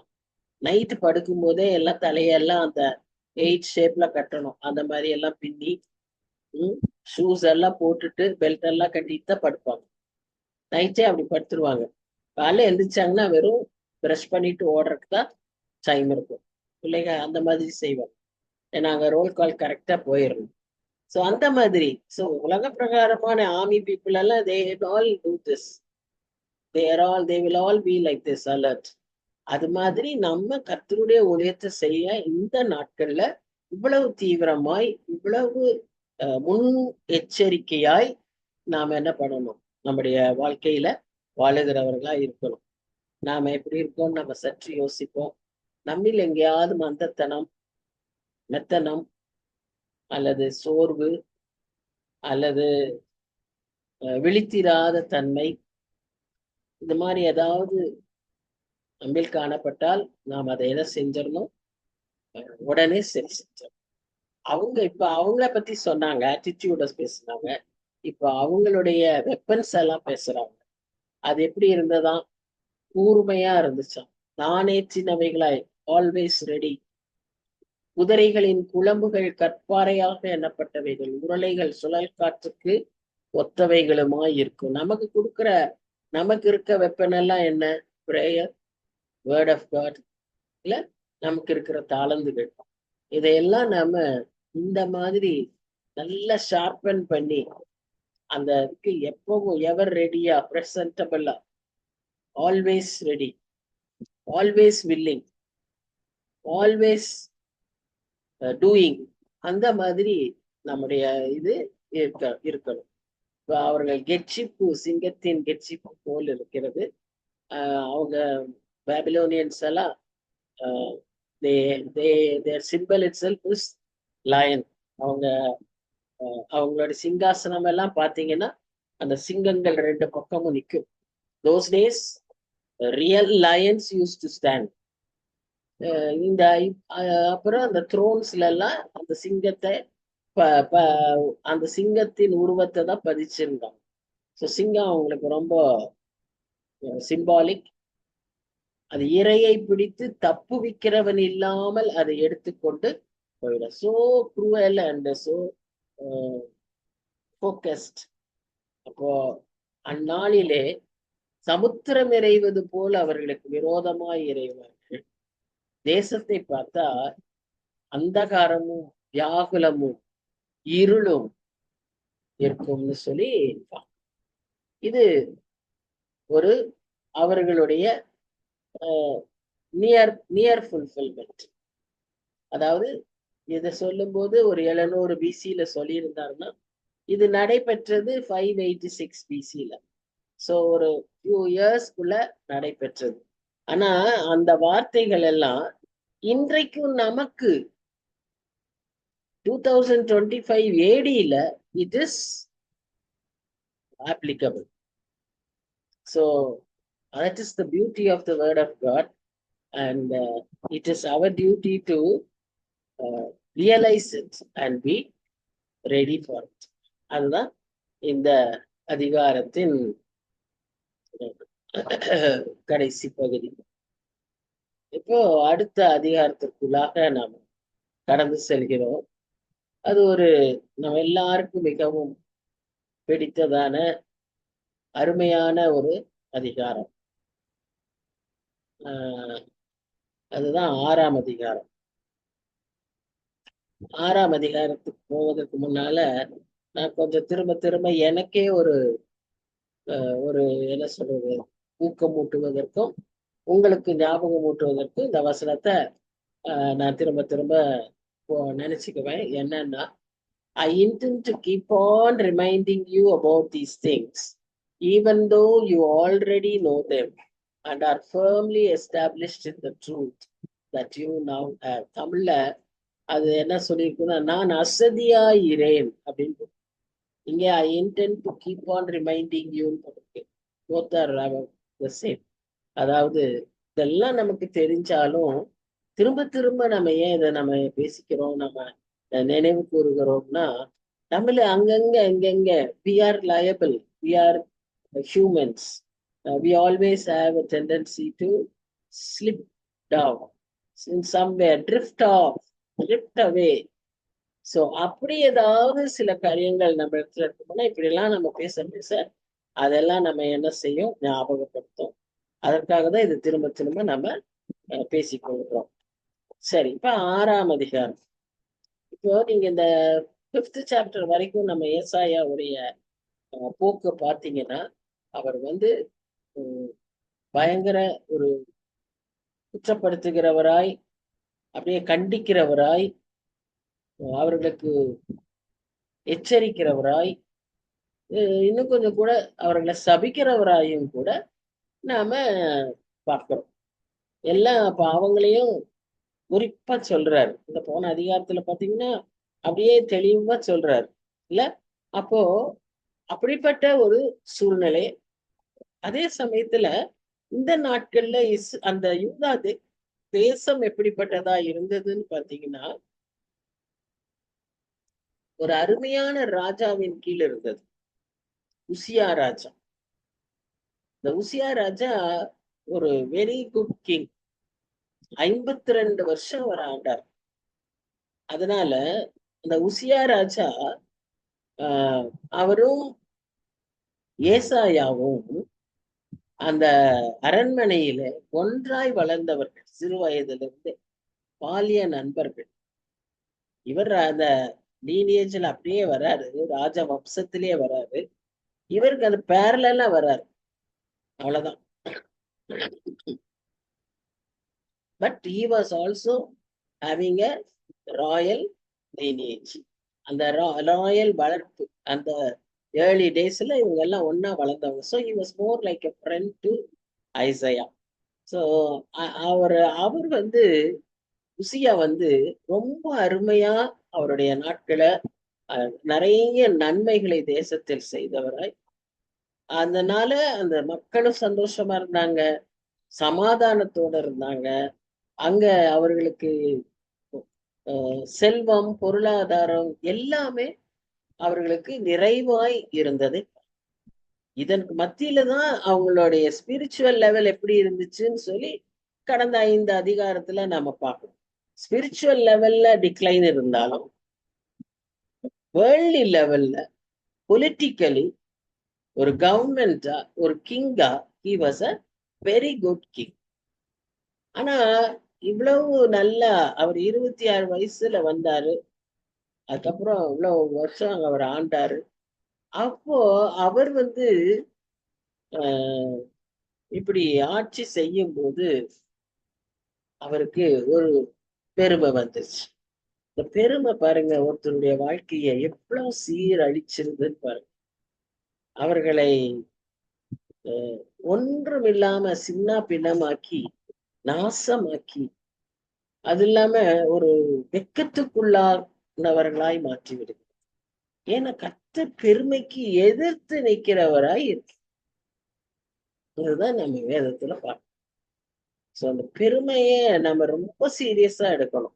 நைட்டு படுக்கும் போதே எல்லாம் தலையெல்லாம் அந்த 8 ஷேப்ல கட்டணும். அந்த மாதிரி எல்லாம் பின்னி ஷூஸ் எல்லாம் போட்டுட்டு பெல்ட் எல்லாம் கட்டிட்டு தான் படுப்பாங்க. நைட்டே அப்படி படுத்துருவாங்க. காலைல எந்திரிச்சாங்கன்னா வெறும் ப்ரஷ் பண்ணிட்டு ஓடுறதுக்கு தான் டைம் இருக்கும். பிள்ளைங்க அந்த மாதிரி செய்வாங்க. ஏன்னா அங்க ரோல் கால் கரெக்டா போயிடணும். ஸோ அந்த மாதிரி. ஸோ உலக பிரகாரமான ஆர்மி பீப்புள் எல்லாம் they all do this. they will all be like this alert. அது மாதிரி நம்ம கர்த்தருடைய ஊழியத்தை செய்ய இந்த நாட்கள்ல இவ்வளவு தீவிரமாய், இவ்வளவு முன் எச்சரிக்கையாய் நாம என்ன பண்ணணும்? நம்முடைய வாழ்க்கையில வாழுகிறவர்களா இருக்கணும். நாம எப்படி இருக்கோம்? நம்ம சற்று யோசிப்போம். நம்மில் எங்கேயாவது மந்தத்தனம், மெத்தனம், அல்லது சோர்வு, அல்லது விழித்திராத தன்மை, இந்த மாதிரி ஏதாவது நம்மில் காணப்பட்டால் நாம் அதை எதை செஞ்சிடணும்? உடனே சரி செஞ்சோம். இப்ப அவங்கள பத்தி சொன்னாங்க, ஆட்டிடியூட பேசுனாங்க. இப்ப அவங்களுடைய வெப்பன்ஸ் எல்லாம் பேசுறாங்க. அது எப்படி இருந்ததாம்? கூர்மையா இருந்துச்சாம். நாணேற்றினவைகளாய், ஆல்வேஸ் ரெடி. குதிரைகளின் குழம்புகள் கற்பாறையாக எண்ணப்பட்டவைகள், உருளைகள் சுழல் காற்றுக்கு ஒத்தவைகளுமாய் இருக்கும். நமக்கு இருக்க வெப்பன் எல்லாம் என்ன? பிரேயர், வேர்ட் ஆஃப் காட், இல்ல நமக்கு இருக்கிற தாளந்துகள். இதையெல்லாம் நாம இந்த மாதிரி நல்லா ஷார்பன் பண்ணி அந்த இதுக்கு எப்பவும் எவர் ரெடியா, பிரசன்டபிளா, always ready, always willing, always doing, அந்த மாதிரி நம்முடைய இது இருக்கணும். அவர்கள் கெட்சிப்பு, சிங்கத்தின் கெட்சிப்பு போல் இருக்கிறது. அவங்க பாபிலோனியன்ஸ் எல்லாம் their symbol itself is lion. அவங்களோட சிங்காசனம் எல்லாம் பாத்தீங்கன்னா அந்த சிங்கங்கள் ரெண்டு பக்கமும் நிற்கும். those days real lions used to stand. இந்த அப்புறம் அந்த த்ரோன்ஸ்ல எல்லாம் அந்த சிங்கத்தை அந்த சிங்கத்தின் உருவத்தை தான் பதிச்சிருந்தாங்க. ஸோ சிங்கம் அவங்களுக்கு ரொம்ப சிம்பாலிக். அது இரையை பிடித்து தப்புவிக்கிறவன் இல்லாமல் அதை எடுத்துக்கொண்டு போயிடும். So cruel and so focused. அப்போ அந்நாளிலே சமுத்திரம் இறைவது போல அவர்களுக்கு விரோதமாய் இறைவார்கள். தேசத்தை பார்த்தா அந்தகாரமும் வியாகுலமும் இருளும் இருக்கும்னு சொல்லி இது ஒரு அவர்களுடைய நியர் ஃபுல்ஃபில்மெண்ட். அதாவது இதை சொல்லும் போது ஒரு 700 பிசியில சொல்லியிருந்தாருன்னா இது நடைபெற்றது 586 பிசியில. ஸோ ஒரு ஃபியூ இயர்ஸ்க்குள்ள நடைபெற்றது. ஆனா அந்த வார்த்தைகள் எல்லாம் இன்றைக்கும் நமக்கு 2025 ADல it is applicable. So that is the beauty of the word of God, and it is our duty to realize it and be ready for it. அதுதான் இந்த அதிகாரத்தின் கடைசி பகுதி. இப்போ அடுத்த அதிகாரத்திற்குள்ளாக நாம் கடந்து செல்கிறோம். அது ஒரு நம்ம எல்லாருக்கும் மிகவும் பிடித்ததான அருமையான ஒரு அதிகாரம். அதுதான் 6ஆம் அதிகாரம். 6ஆம் அதிகாரத்துக்கு போவதற்கு முன்னால நான் கொஞ்சம் திரும்ப எனக்கே ஒரு என்ன சொல்றது, ஊக்கமூட்டுவதற்கும் உங்களுக்கு ஞாபகம் ஊட்டுவதற்கும் இந்த வசனத்தை நான் திரும்ப நினைச்சுக்குவேன். என்னன்னா, I intend to keep on reminding you about these things, even though you already know them and are firmly established in the truth that you now have. தமிழ்ல அது என்ன சொல்லியிருக்குன்னா, நான் அசதியாயிரேன் அப்படின்னு. இங்க I intend to keep on reminding you. Both are the same. அதாவது இதெல்லாம் நமக்கு தெரிஞ்சாலும் திரும்ப நம்ம ஏன் இதை நம்ம பேசிக்கிறோம், நம்ம நினைவு கூறுகிறோம்னா, நம்மள அங்கங்க we are liable, we are humans, we always have a tendency to slip down in somewhere, drift away. So அப்படி ஏதாவது சில காரியங்கள் நம்ம இடத்துல இருக்கோம்னா இப்படி எல்லாம் நம்ம பேச அதெல்லாம் நம்ம என்ன செய்யும், ஞாபகப்படுத்தும். அதற்காக தான் இது திரும்ப நம்ம பேசிக்கொள்கிறோம். சரி, இப்ப 6ஆம் அதிகாரம். இப்போ நீங்க இந்த 5th சாப்டர் வரைக்கும் நம்ம ஏசாயாவுடைய போக்கு பார்த்தீங்கன்னா, அவர் பயங்கர ஒரு குற்றப்படுத்துகிறவராய், அப்படியே கண்டிக்கிறவராய், அவர்களுக்கு எச்சரிக்கிறவராய், இன்னும் கொஞ்சம் கூட அவர்களை சபிக்கிறவராயும் கூட நாம பார்க்கிறோம். எல்லாம் அப்ப அவங்களையும் குறிப்பா சொல்றாரு. இந்த போன அதிகாரத்துல பாத்தீங்கன்னா அப்படியே தெளிவா சொல்றாரு இல்ல. அப்போ அப்படிப்பட்ட ஒரு சூழ்நிலை. அதே சமயத்துல இந்த நாட்கள்ல அந்த யூதா தேசம் எப்படிப்பட்டதா இருந்ததுன்னு பாத்தீங்கன்னா, ஒரு அருமையான ராஜாவின் கீழ் இருந்தது. உசியா ராஜா. இந்த உசியா ராஜா ஒரு வெரி குட் கிங். 52 வருஷம் அவர் ஆண்டார். அதனால அந்த உசியா ராஜா அவரும் ஏசாயாவும் அந்த அரண்மனையில ஒன்றாய் வளர்ந்தவர்கள். சிறு வயதிலிருந்து பாலிய நண்பர்கள். இவர் அந்த லீனியேஜ்ல அப்படியே வராரு, ராஜ வம்சத்திலேயே வராரு. இவருக்கு அது பேரலா வராரு, அவ்வளவுதான். But he was also having a royal lineage. அந்த ராயல் வளர்ப்பு அந்த ஏர்லி டேஸ்ல இவங்க எல்லாம் ஒன்னா வளர்ந்தவங்க. So he was more like a friend to Isaiah. So அவர் வந்து உசியா வந்து ரொம்ப அருமையா அவருடைய நாட்களை நிறைய நன்மைகளை தேசத்தில் செய்தவராய், அதனால அந்த மக்களும் சந்தோஷமா இருந்தாங்க, சமாதானத்தோட இருந்தாங்க. அங்க அவர்களுக்கு செல்வம், பொருளாதாரம் எல்லாமே அவர்களுக்கு நிறைவாய் இருந்தது. இதற்கு மத்தியில தான் அவங்களுடைய ஸ்பிரிச்சுவல் லெவல் எப்படி இருந்துச்சுன்னு சொல்லி கடந்த 5 அதிகாரத்துல நாம பார்க்கணும். ஸ்பிரிச்சுவல் லெவல்ல டிக்ளைன் இருந்தாலும் வேர்ல்ட்லி லெவல்ல பொலிட்டிக்கலி ஒரு கவர்மெண்டா, ஒரு கிங்கா, he was a very good king. ஆனா இவ்வளவு நல்லா அவர் 26 வயசுல வந்தாரு. அதுக்கப்புறம் இவ்வளவு வருஷம் அவர் ஆண்டாரு. அப்போ அவர் வந்து இப்படி ஆட்சி செய்யும் போது அவருக்கு ஒரு பெருமை வந்துருச்சு. இந்த பெருமை பாருங்க ஒருத்தருடைய வாழ்க்கையை எவ்வளவு சீரழிச்சிருதுன்னு பாருங்க. அவர்களை ஒன்றுமில்லாம சின்ன பின்னமாக்கி, நாசமாக்கி, அது இல்லாம ஒரு வெக்கத்துக்குள்ளானவர்களாய் மாற்றிவிடுது. ஏன்னா கர்த்தர் பெருமைக்கு எதிர்த்து நிற்கிறவராய் இருக்கு. இதுதான் நம்ம வேதத்துல பார்க்கணும். சோ அந்த பெருமைய நம்ம ரொம்ப சீரியஸா எடுக்கணும்.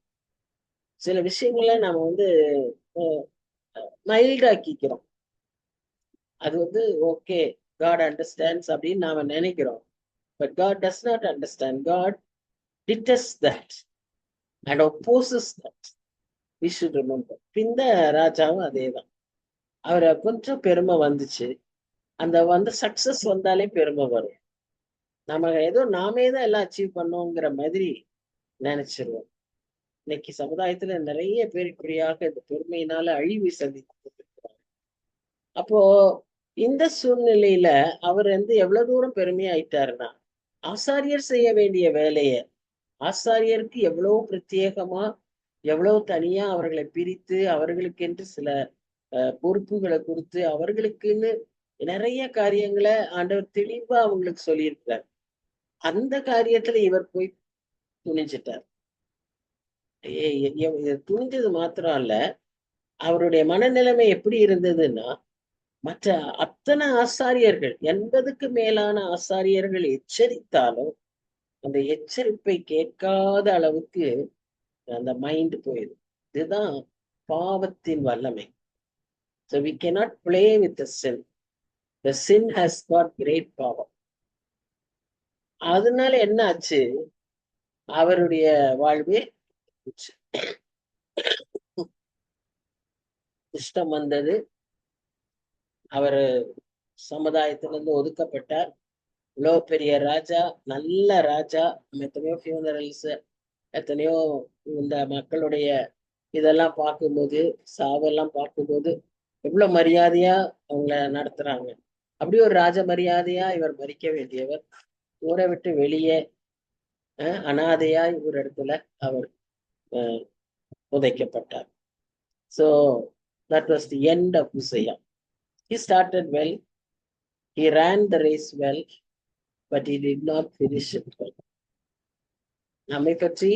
சில விஷயங்கள நம்ம வந்து மைல்டாக்கிக்கிறோம். அது வந்து ஓகே, காட் அண்டர்ஸ்டாண்ட்ஸ் அப்படின்னு நாம நினைக்கிறோம். But God does not understand. God detest that and opposes that. We should remember. இந்த ராஜாவும் அதேதான். அவரை கொஞ்சம் பெருமை வந்துச்சு. அந்த வந்து சக்சஸ் வந்தாலே பெருமை வரும். நம்ம ஏதோ நாமே தான் எல்லாம் அச்சீவ் பண்ணோங்கிற மாதிரி நினைச்சிருவோம். இன்னைக்கு சமுதாயத்துல நிறைய பேர் இப்படியாக இந்த பெருமையினால அழிவு சந்தித்து இருக்கிறாங்க. அப்போ இந்த சூழ்நிலையில அவர் வந்து எவ்வளவு தூரம் பெருமையாயிட்டாருன்னா, ஆசாரியர் செய்ய வேண்டிய வேலைய ஆசாரியருக்கு எவ்வளவு பிரத்யேகமா, எவ்வளவு தனியா அவர்களை பிரித்து அவர்களுக்கென்று சில பொறுப்புகளை கொடுத்து அவர்களுக்குன்னு நிறைய காரியங்களை ஆண்டவர் தெளிவா அவங்களுக்கு சொல்லியிருக்கிறார். அந்த காரியத்துல இவர் போய் துணிஞ்சிட்டார். துணிஞ்சது மாத்திரம் அல்ல, அவருடைய மனநிலைமை எப்படி இருந்ததுன்னா, மற்ற அத்தனை ஆசாரியர்கள் 80க்கு மேலான ஆசாரியர்கள் எச்சரித்தாலும் அந்த எச்சரிப்பை கேட்காத அளவுக்கு அந்த மைண்ட் போயிடும். இதுதான் பாவத்தின் வல்லமை. So we cannot play with the sin. The sin has got great power. அதனால என்ன ஆச்சு, அவருடைய வாழ்வே இஷ்டம் வந்தது. அவர் சமுதாயத்திலிருந்து ஒதுக்கப்பட்டார். இவ்வளவு பெரிய ராஜா, நல்ல ராஜா. எத்தனையோ ஃபியூனரல்ஸ், எத்தனையோ இந்த மக்களுடைய இதெல்லாம் பார்க்கும்போது, சாவெல்லாம் பார்க்கும்போது எவ்வளவு மரியாதையா அவங்கள நடத்துறாங்க. அப்படி ஒரு ராஜ மரியாதையா இவர் மறிக்க வேண்டியவர் ஊரை விட்டு வெளியே அனாதையாய் ஒரு இடத்துல அவர் புதைக்கப்பட்டார். So that was the end of Uzziah. He started well, he ran the race well, but he did not finish it well. நம்மை பற்றி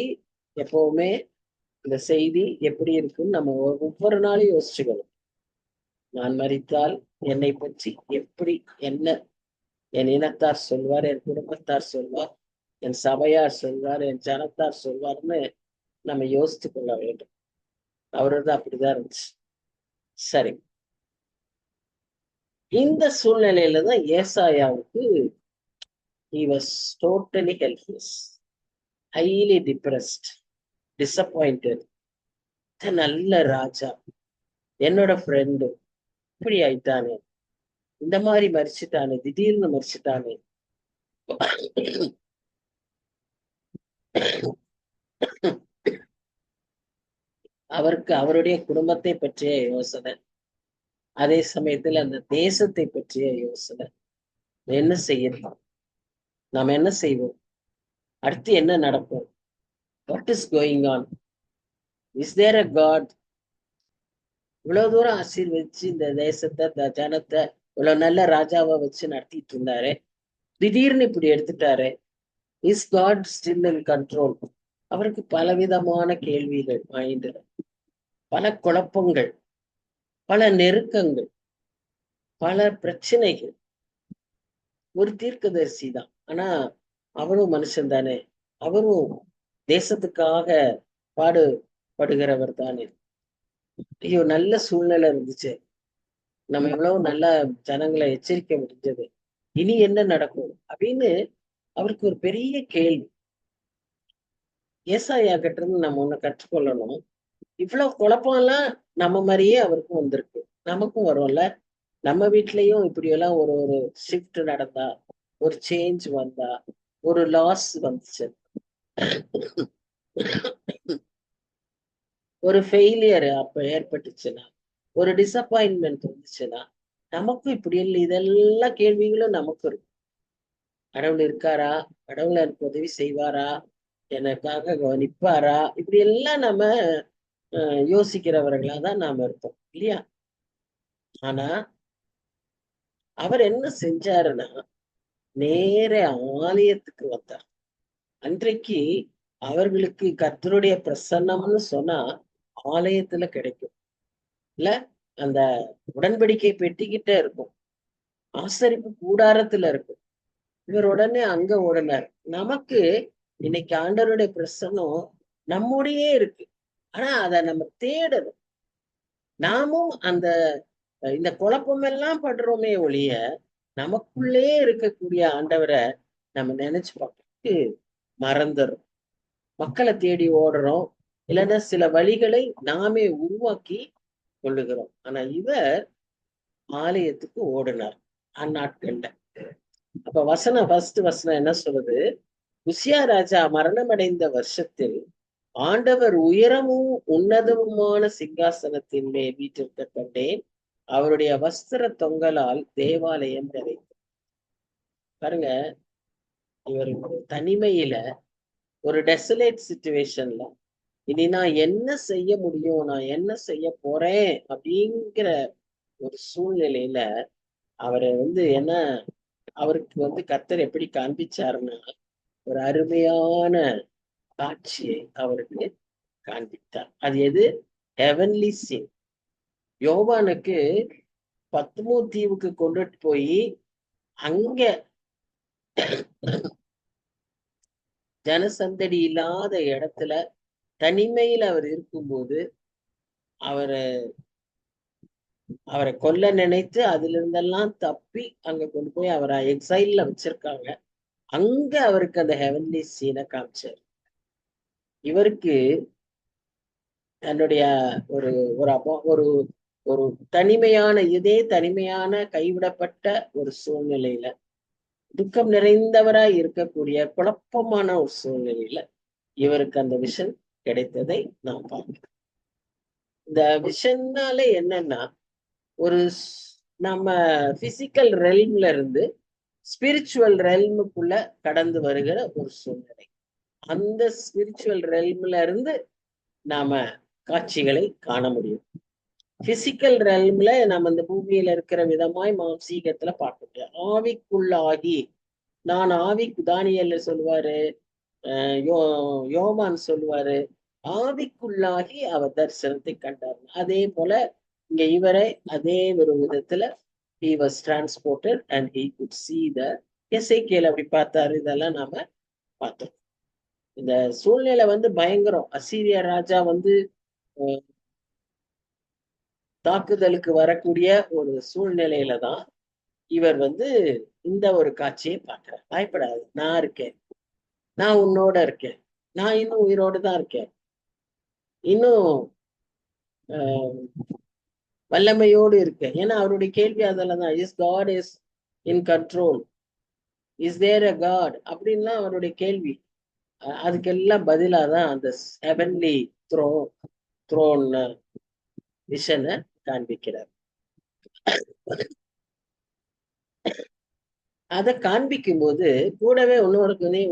எப்பவுமே இந்த செய்தி எப்படி இருக்குன்னு நம்ம ஒவ்வொரு நாளும் யோசிச்சுக்கணும். நான் மரித்தால் என்னை பற்றி எப்படி என்ன என் இனத்தார் சொல்வார், என் குடும்பத்தார் சொல்வார், என் சபையார் சொல்வார், என் ஜனத்தார் சொல்வார்னு நம்ம யோசித்து கொள்ள வேண்டும். அவரது அப்படிதான் இருந்துச்சு. சரி, இந்த சூழ்நிலையில தான் ஏசாயாவுக்கு he was totally helpless, highly depressed, disappointed. நல்ல ராஜா, என்னோட ஃப்ரெண்டு இப்படி ஆயிட்டானே, இந்த மாதிரி மறிச்சுட்டானே, திடீர்னு மறிச்சுட்டானே. அவருக்கு அவருடைய குடும்பத்தை பற்றிய யோசனை, அதே சமயத்துல அந்த தேசத்தை பற்றிய யோசனை. என்ன செய்யலாம், நாம் என்ன செய்வோம், அடுத்து என்ன நடக்கும், what is going on, is there a God? இவ்வளவு தூரம் ஆசீர்வதிச்சு இந்த தேசத்தை ஜனத்தை இவ்வளவு நல்ல ராஜாவை வச்சு நடத்திட்டு இருந்தாரு, திடீர்னு இப்படி எடுத்துட்டாரு. Is God still in control? அவருக்கு பலவிதமான கேள்விகள் மைண்டுல, பல குழப்பங்கள், பல நெருக்கங்கள், பல பிரச்சனைகள். ஒரு தீர்க்கதரிசி தான், ஆனா அவரும் மனுஷன் தானே, அவரும் தேசத்துக்காக பாடுபடுகிறவர் தானே. ஐயோ, நல்ல சூழ்நிலை இருந்துச்சு, நம்ம எவ்வளவு நல்ல ஜனங்களை எச்சரிக்க முடிஞ்சது, இனி என்ன நடக்கும் அப்படின்னு அவருக்கு ஒரு பெரிய கேள்வி. ஏசாயா கிட்ட இருந்து நம்ம ஒண்ணு கற்றுக்கொள்ளணும். இவ்வளவு குழப்பம் எல்லாம் நம்ம மாதிரியே அவருக்கும் வந்திருக்கு, நமக்கும் வரும்ல. நம்ம வீட்லயும் இப்படி எல்லாம் ஒரு ஒரு ஷிஃப்ட் நடந்தா, ஒரு சேஞ்ச் வந்தா, ஒரு லாஸ் வந்துச்சு, ஒரு ஃபெயிலியர் அப்ப ஏற்பட்டுச்சுன்னா, ஒரு டிசப்பாயின்மெண்ட் வந்துச்சுன்னா, நமக்கும் இப்படி இல்லை. இதெல்லாம் கேள்விகளும் நமக்கு இருக்கும். கடவுள் இருக்காரா, கடவுள் எனக்கு உதவி செய்வாரா, எனக்காக நிப்பாரா, இப்படி எல்லாம் நம்ம யோசிக்கிறவர்களா தான் நாம இருப்போம் இல்லையா? ஆனா அவர் என்ன செஞ்சாருன்னா, நேர ஆலயத்துக்கு வந்தார். அன்றைக்கு அவர்களுக்கு கர்த்தருடைய பிரசன்னம்னு சொன்னா ஆலயத்துல கிடைக்கும் இல்ல, அந்த உடன்படிக்கை பெட்டிக்கிட்ட இருக்கும், ஆசரிப்பு கூடாரத்துல இருக்கும். இவர் உடனே அங்க ஓடினார். நமக்கு இன்னைக்கு ஆண்டவருடைய பிரசன்னம் நம்முடையே இருக்கு, ஆனா அதை நம்ம தேடணும். நாமும் அந்த இந்த குழப்பமெல்லாம் படுறோமே ஒழிய, நமக்குள்ளே இருக்கக்கூடிய ஆண்டவரை நம்ம நினைச்சு பார்க்கறதுக்கு மறந்துடும். மக்களை தேடி ஓடுறோம், இல்லைன்னா சில வழிகளை நாமே உருவாக்கி கொள்ளுகிறோம். ஆனா இவர் ஆலயத்துக்கு ஓடினார் அந்நாட்கள்ல. அப்ப ஃபர்ஸ்ட் வசனம் என்ன சொல்லுது? உசியா ராஜா மரணமடைந்த வருஷத்தில் ஆண்டவர் உயரமும் உன்னதமுமான சிங்காசனத்தின் மேல் வீட்டிற்க கண்டேன், அவருடைய வஸ்திர தொங்கலால் தேவாலயம் நிறைந்தது. பாருங்க, இவர் தனிமையில, ஒரு டெசலேட் சிச்சுவேஷன்ல, இனி நான் என்ன செய்ய முடியும், நான் என்ன செய்ய போறேன் அப்படிங்கிற ஒரு சூழ்நிலையில அவரை என்ன, அவருக்கு கர்த்தர் எப்படி காண்பிச்சாருன்னா, ஒரு அருமையான காட்சியை அவருக்கு காண்பித்தார். அது எது? Heavenly scene. யோவானுக்கு பத்மோ தீவுக்கு கொண்டுட்டு போய் அங்க ஜனசந்தடி இல்லாத இடத்துல தனிமையில அவர் இருக்கும்போது அவரை கொல்ல நினைத்து அதுல இருந்தெல்லாம் தப்பி அங்க கொண்டு போய் அவரை எக்ஸைல்ல வச்சிருக்காங்க. அங்க அவருக்கு அந்த ஹெவன்லி சீனை காமிச்சார். இவருக்கு தன்னுடைய ஒரு ஒரு ஒரு தனிமையான, இதே தனிமையான கைவிடப்பட்ட ஒரு சூழ்நிலையில, துக்கம் நிறைந்தவராய் இருக்கக்கூடிய குழப்பமான ஒரு சூழ்நிலையில இவருக்கு அந்த விஷன் கிடைத்ததை நாம் பார்க்கிறோம். இந்த விஷன்னால என்னன்னா, ஒரு நம்ம பிசிக்கல் ரெல்ம்ல இருந்து ஸ்பிரிச்சுவல் ரெல்முக்குள்ள கடந்து வருகிற ஒரு சூழ்நிலை. அந்த ஸ்பிரிச்சுவல் ரெல்ம்ல இருந்து நாம காட்சிகளை காண முடியும். பிசிக்கல் ரெல்ம்ல நம்ம இந்த பூமியில இருக்கிற விதமாய் மாம்சீகத்துல பார்க்க முடியாது. ஆவிக்குள்ளாகி, நான் ஆவிக்கு, தானியல்ல சொல்லுவாரு, யோவான் சொல்லுவாரு, ஆவிக்குள்ளாகி அவர் தரிசனத்தை கண்டார். அதே போல இங்க இவரை அதே ஒரு விதத்துல he was transported and he could see the எசேக்கியேல் அப்படி பார்த்தாரு. இதெல்லாம் நாம பார்த்தோம். இந்த சூழ்நிலை பயங்கரம். அசீரிய ராஜா தாக்குதலுக்கு வரக்கூடிய ஒரு சூழ்நிலையில தான் இவர் இந்த ஒரு காட்சியை பார்க்கிறார். பயப்படாது, நான் இருக்கேன், நான் உன்னோட இருக்கேன், நான் இன்னும் உயிரோடு தான் இருக்கேன், இன்னும் வல்லமையோடு இருக்கேன். ஏன்னா அவருடைய கேள்வி அதெல்லாம் is God is in control, is there a God அப்படின்லாம் அவருடைய கேள்வி. அதுக்கெல்லாம் பதிலாதான் அந்த ஹெவன்லி த்ரோன் விஷனை காண்பிக்கிறார். அதை காண்பிக்கும் போது கூடவே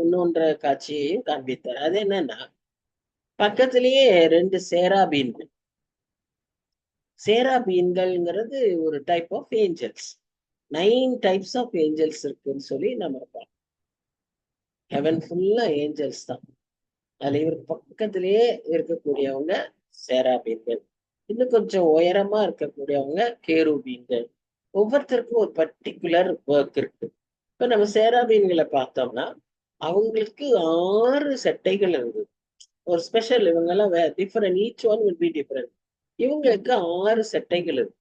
இன்னொன்ற காட்சியையும் காண்பித்தார். அது என்னன்னா, பக்கத்திலேயே 2 சேராபீன்கள். சேராபீன்கள்ங்கிறது ஒரு type of angels. 9 types of angels இருக்குன்னு சொல்லி நம்ம பார்ப்போம். ஹெவன் ஃபுல்லா ஏஞ்சல்ஸ் தான். அதுல இவருக்கு பக்கத்திலேயே இருக்கக்கூடியவங்க சேராபீன்கள். இன்னும் கொஞ்சம் உயரமா இருக்கக்கூடியவங்க கேருபீன்கள். ஒவ்வொருத்தருக்கும் ஒரு பர்டிகுலர் ஒர்க் இருக்கு. இப்ப நம்ம சேராபீன்களை பார்த்தோம்னா அவங்களுக்கு 6 செட்டைகள் இருந்தது. ஒரு ஸ்பெஷல், இவங்கெல்லாம் different, each one will be different. இவங்களுக்கு 6 செட்டைகள் இருக்கு.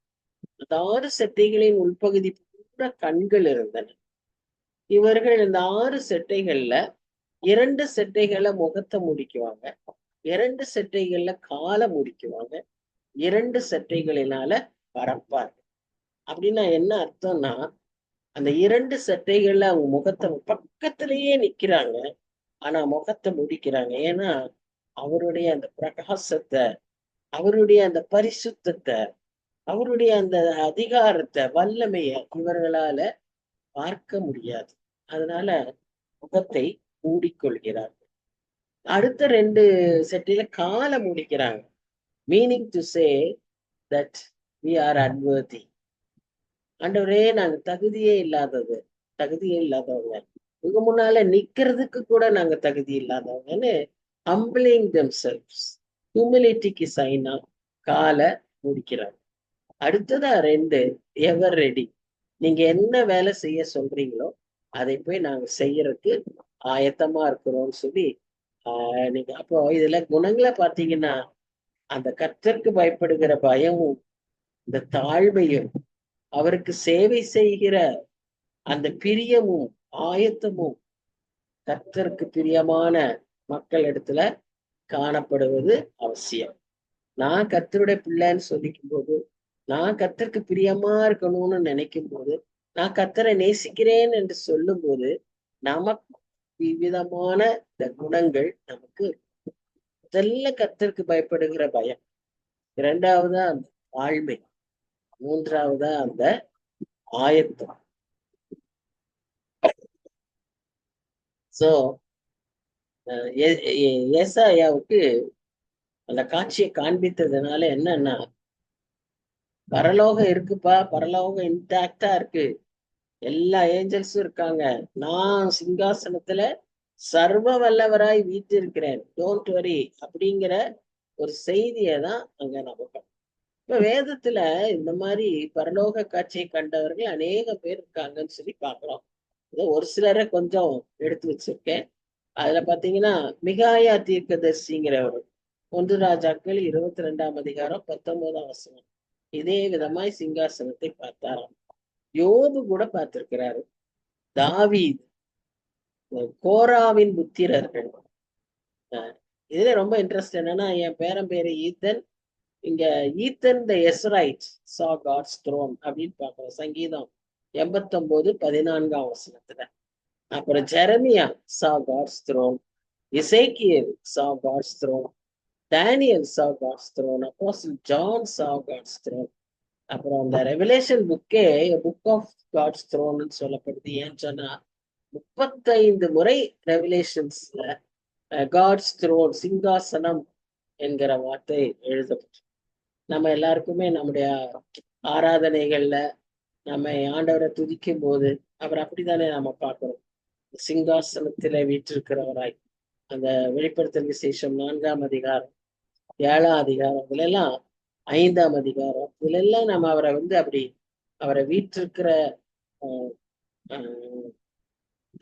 அந்த 6 செட்டைகளின் உள்பகுதி கூட கண்கள் இருந்தன. இவர்கள் இந்த 6 செட்டைகள்ல 2 செட்டைகளை முகத்தை முடிக்குவாங்க, 2 செட்டைகள்ல காலை முடிக்குவாங்க, 2 செட்டைகளினால பறப்பாங்க. அப்படின்னா என்ன அர்த்தம்னா, அந்த 2 செட்டைகள்ல அவங்க முகத்தை பக்கத்திலேயே நிக்கிறாங்க, ஆனா முகத்தை முடிக்கிறாங்க. ஏன்னா அவருடைய அந்த பிரகாசத்தை, அவருடைய அந்த பரிசுத்தத்தை, அவருடைய அந்த அதிகாரத்தை, வல்லமைய இவர்களால பார்க்க முடியாது. அதனால முகத்தை மூடிக்கொள்கிறார்கள். அடுத்த 2 செட்டில காலை முடிக்கிறாங்க. Meaning to say that we are unworthy. ஆண்டவரே, நாங்க தகுதியே இல்லாதவங்க, உங்க முன்னால நிக்கிறதுக்கு கூட நாங்க தகுதி இல்லாதவங்கன்னு humbling themselves, ஹியூமிலிட்டிக்கு சைனா காலை முடிக்கிறாங்க. அடுத்ததா 2 எவர் ரெடி. நீங்க என்ன வேலை செய்ய சொல்றீங்களோ அதை போய் நாங்க செய்யறதுக்கு ஆயத்தமா இருக்கிறோம்னு சொல்லி நீங்க அப்போ இதுல குணங்களை பார்த்தீங்கன்னா, அந்த கர்த்தருக்கு பயப்படுகிற பயமும், இந்த தாழ்மையும், அவருக்கு சேவை செய்கிற அந்த பிரியமும் ஆயத்தமும் கர்த்தருக்கு பிரியமான மக்கள் இடத்துல காணப்படுவது அவசியம். நான் கர்த்தருடைய பிள்ளைன்னு சொல்லிக்கும் போது, நான் கர்த்தருக்கு பிரியமா இருக்கணும்னு நினைக்கும் போது, நான் கர்த்தரை நேசிக்கிறேன் என்று சொல்லும் போது, நமக்கு விவிதமான இந்த குணங்கள் நமக்கு. முதல்ல கர்த்தருக்கு பயப்படுகிற பயம், 2வதா அந்த தாழ்மை, 3வதா அந்த ஆயத்தம். சோ ஏசாயாவுக்கு அந்த காட்சியை காண்பித்ததுனால என்னன்னா, பரலோகம் இருக்குப்பா, பரலோகம் இன்டாக்டா இருக்கு, எல்லா ஏஞ்சல்ஸும் இருக்காங்க, நான் சிங்காசனத்துல சர்வ வல்லவராய் வீற்றிருக்கிறேன், டோன்ட் வரி அப்படிங்கிற ஒரு செய்தியை தான் அங்க நம்ம. இப்ப வேதத்துல இந்த மாதிரி பரலோக காட்சியை கண்டவர்கள் அநேக பேர் இருக்காங்கன்னு சொல்லி பாக்குறோம். ஒரு சிலரை கொஞ்சம் எடுத்து வச்சிருக்கேன். அதுல பாத்தீங்கன்னா, மிகாயா தீர்க்கதரிசிங்கிறவர் 1 ராஜாக்கள் 22ஆம் அதிகாரம் 19ஆம் வசனம், இதே விதமாய் சிங்காசனத்தை பார்த்தாராம். யோபு கூட பார்த்திருக்கிறாரு. தாவீது, கோராவின் புத்திரர்கள். இதுல ரொம்ப இன்ட்ரெஸ்ட் என்னன்னா, என் பேரன் பேரு ஈத்தன். இங்க ஈத்தன் த எஸ்ரைட் saw God's throne அப்படின்னு பாக்குறோம். சங்கீதம் 89:14ஆம் வசனத்துல. அப்புறம் ஜெரமியா saw God's throne, எசேக்கியேல் saw God's throne, Daniel saw God's throne, Apostle John saw God's throne. அப்புறம் அந்த ரெவலேஷன் புக்கே புக் ஆஃப் காட்ஸ் த்ரோன்னு சொல்லப்படுது. ஏன்னு சொன்னா 35 முறை ரெவலேஷன்ஸ்ல காட்ஸ் த்ரோன் சிங்காசனம் என்கிற வார்த்தை எழுதப்பட்டு நம்ம எல்லாருக்குமே நம்முடைய ஆராதனைகள்ல நம்ம ஆண்டவரை துதிக்கும் போது அவர் அப்படித்தானே நம்ம பார்க்கிறோம். சிங்காசனத்தில வீற்றிருக்கிறவராய் அந்த வெளிப்படுத்தல் விசேஷம் 4ஆம் அதிகாரம் 7ஆம் அதிகாரம் இதுல எல்லாம் 5ஆம் அதிகாரம் இதுல எல்லாம் நம்ம அவரை அப்படி அவரை வீற்றிருக்கிற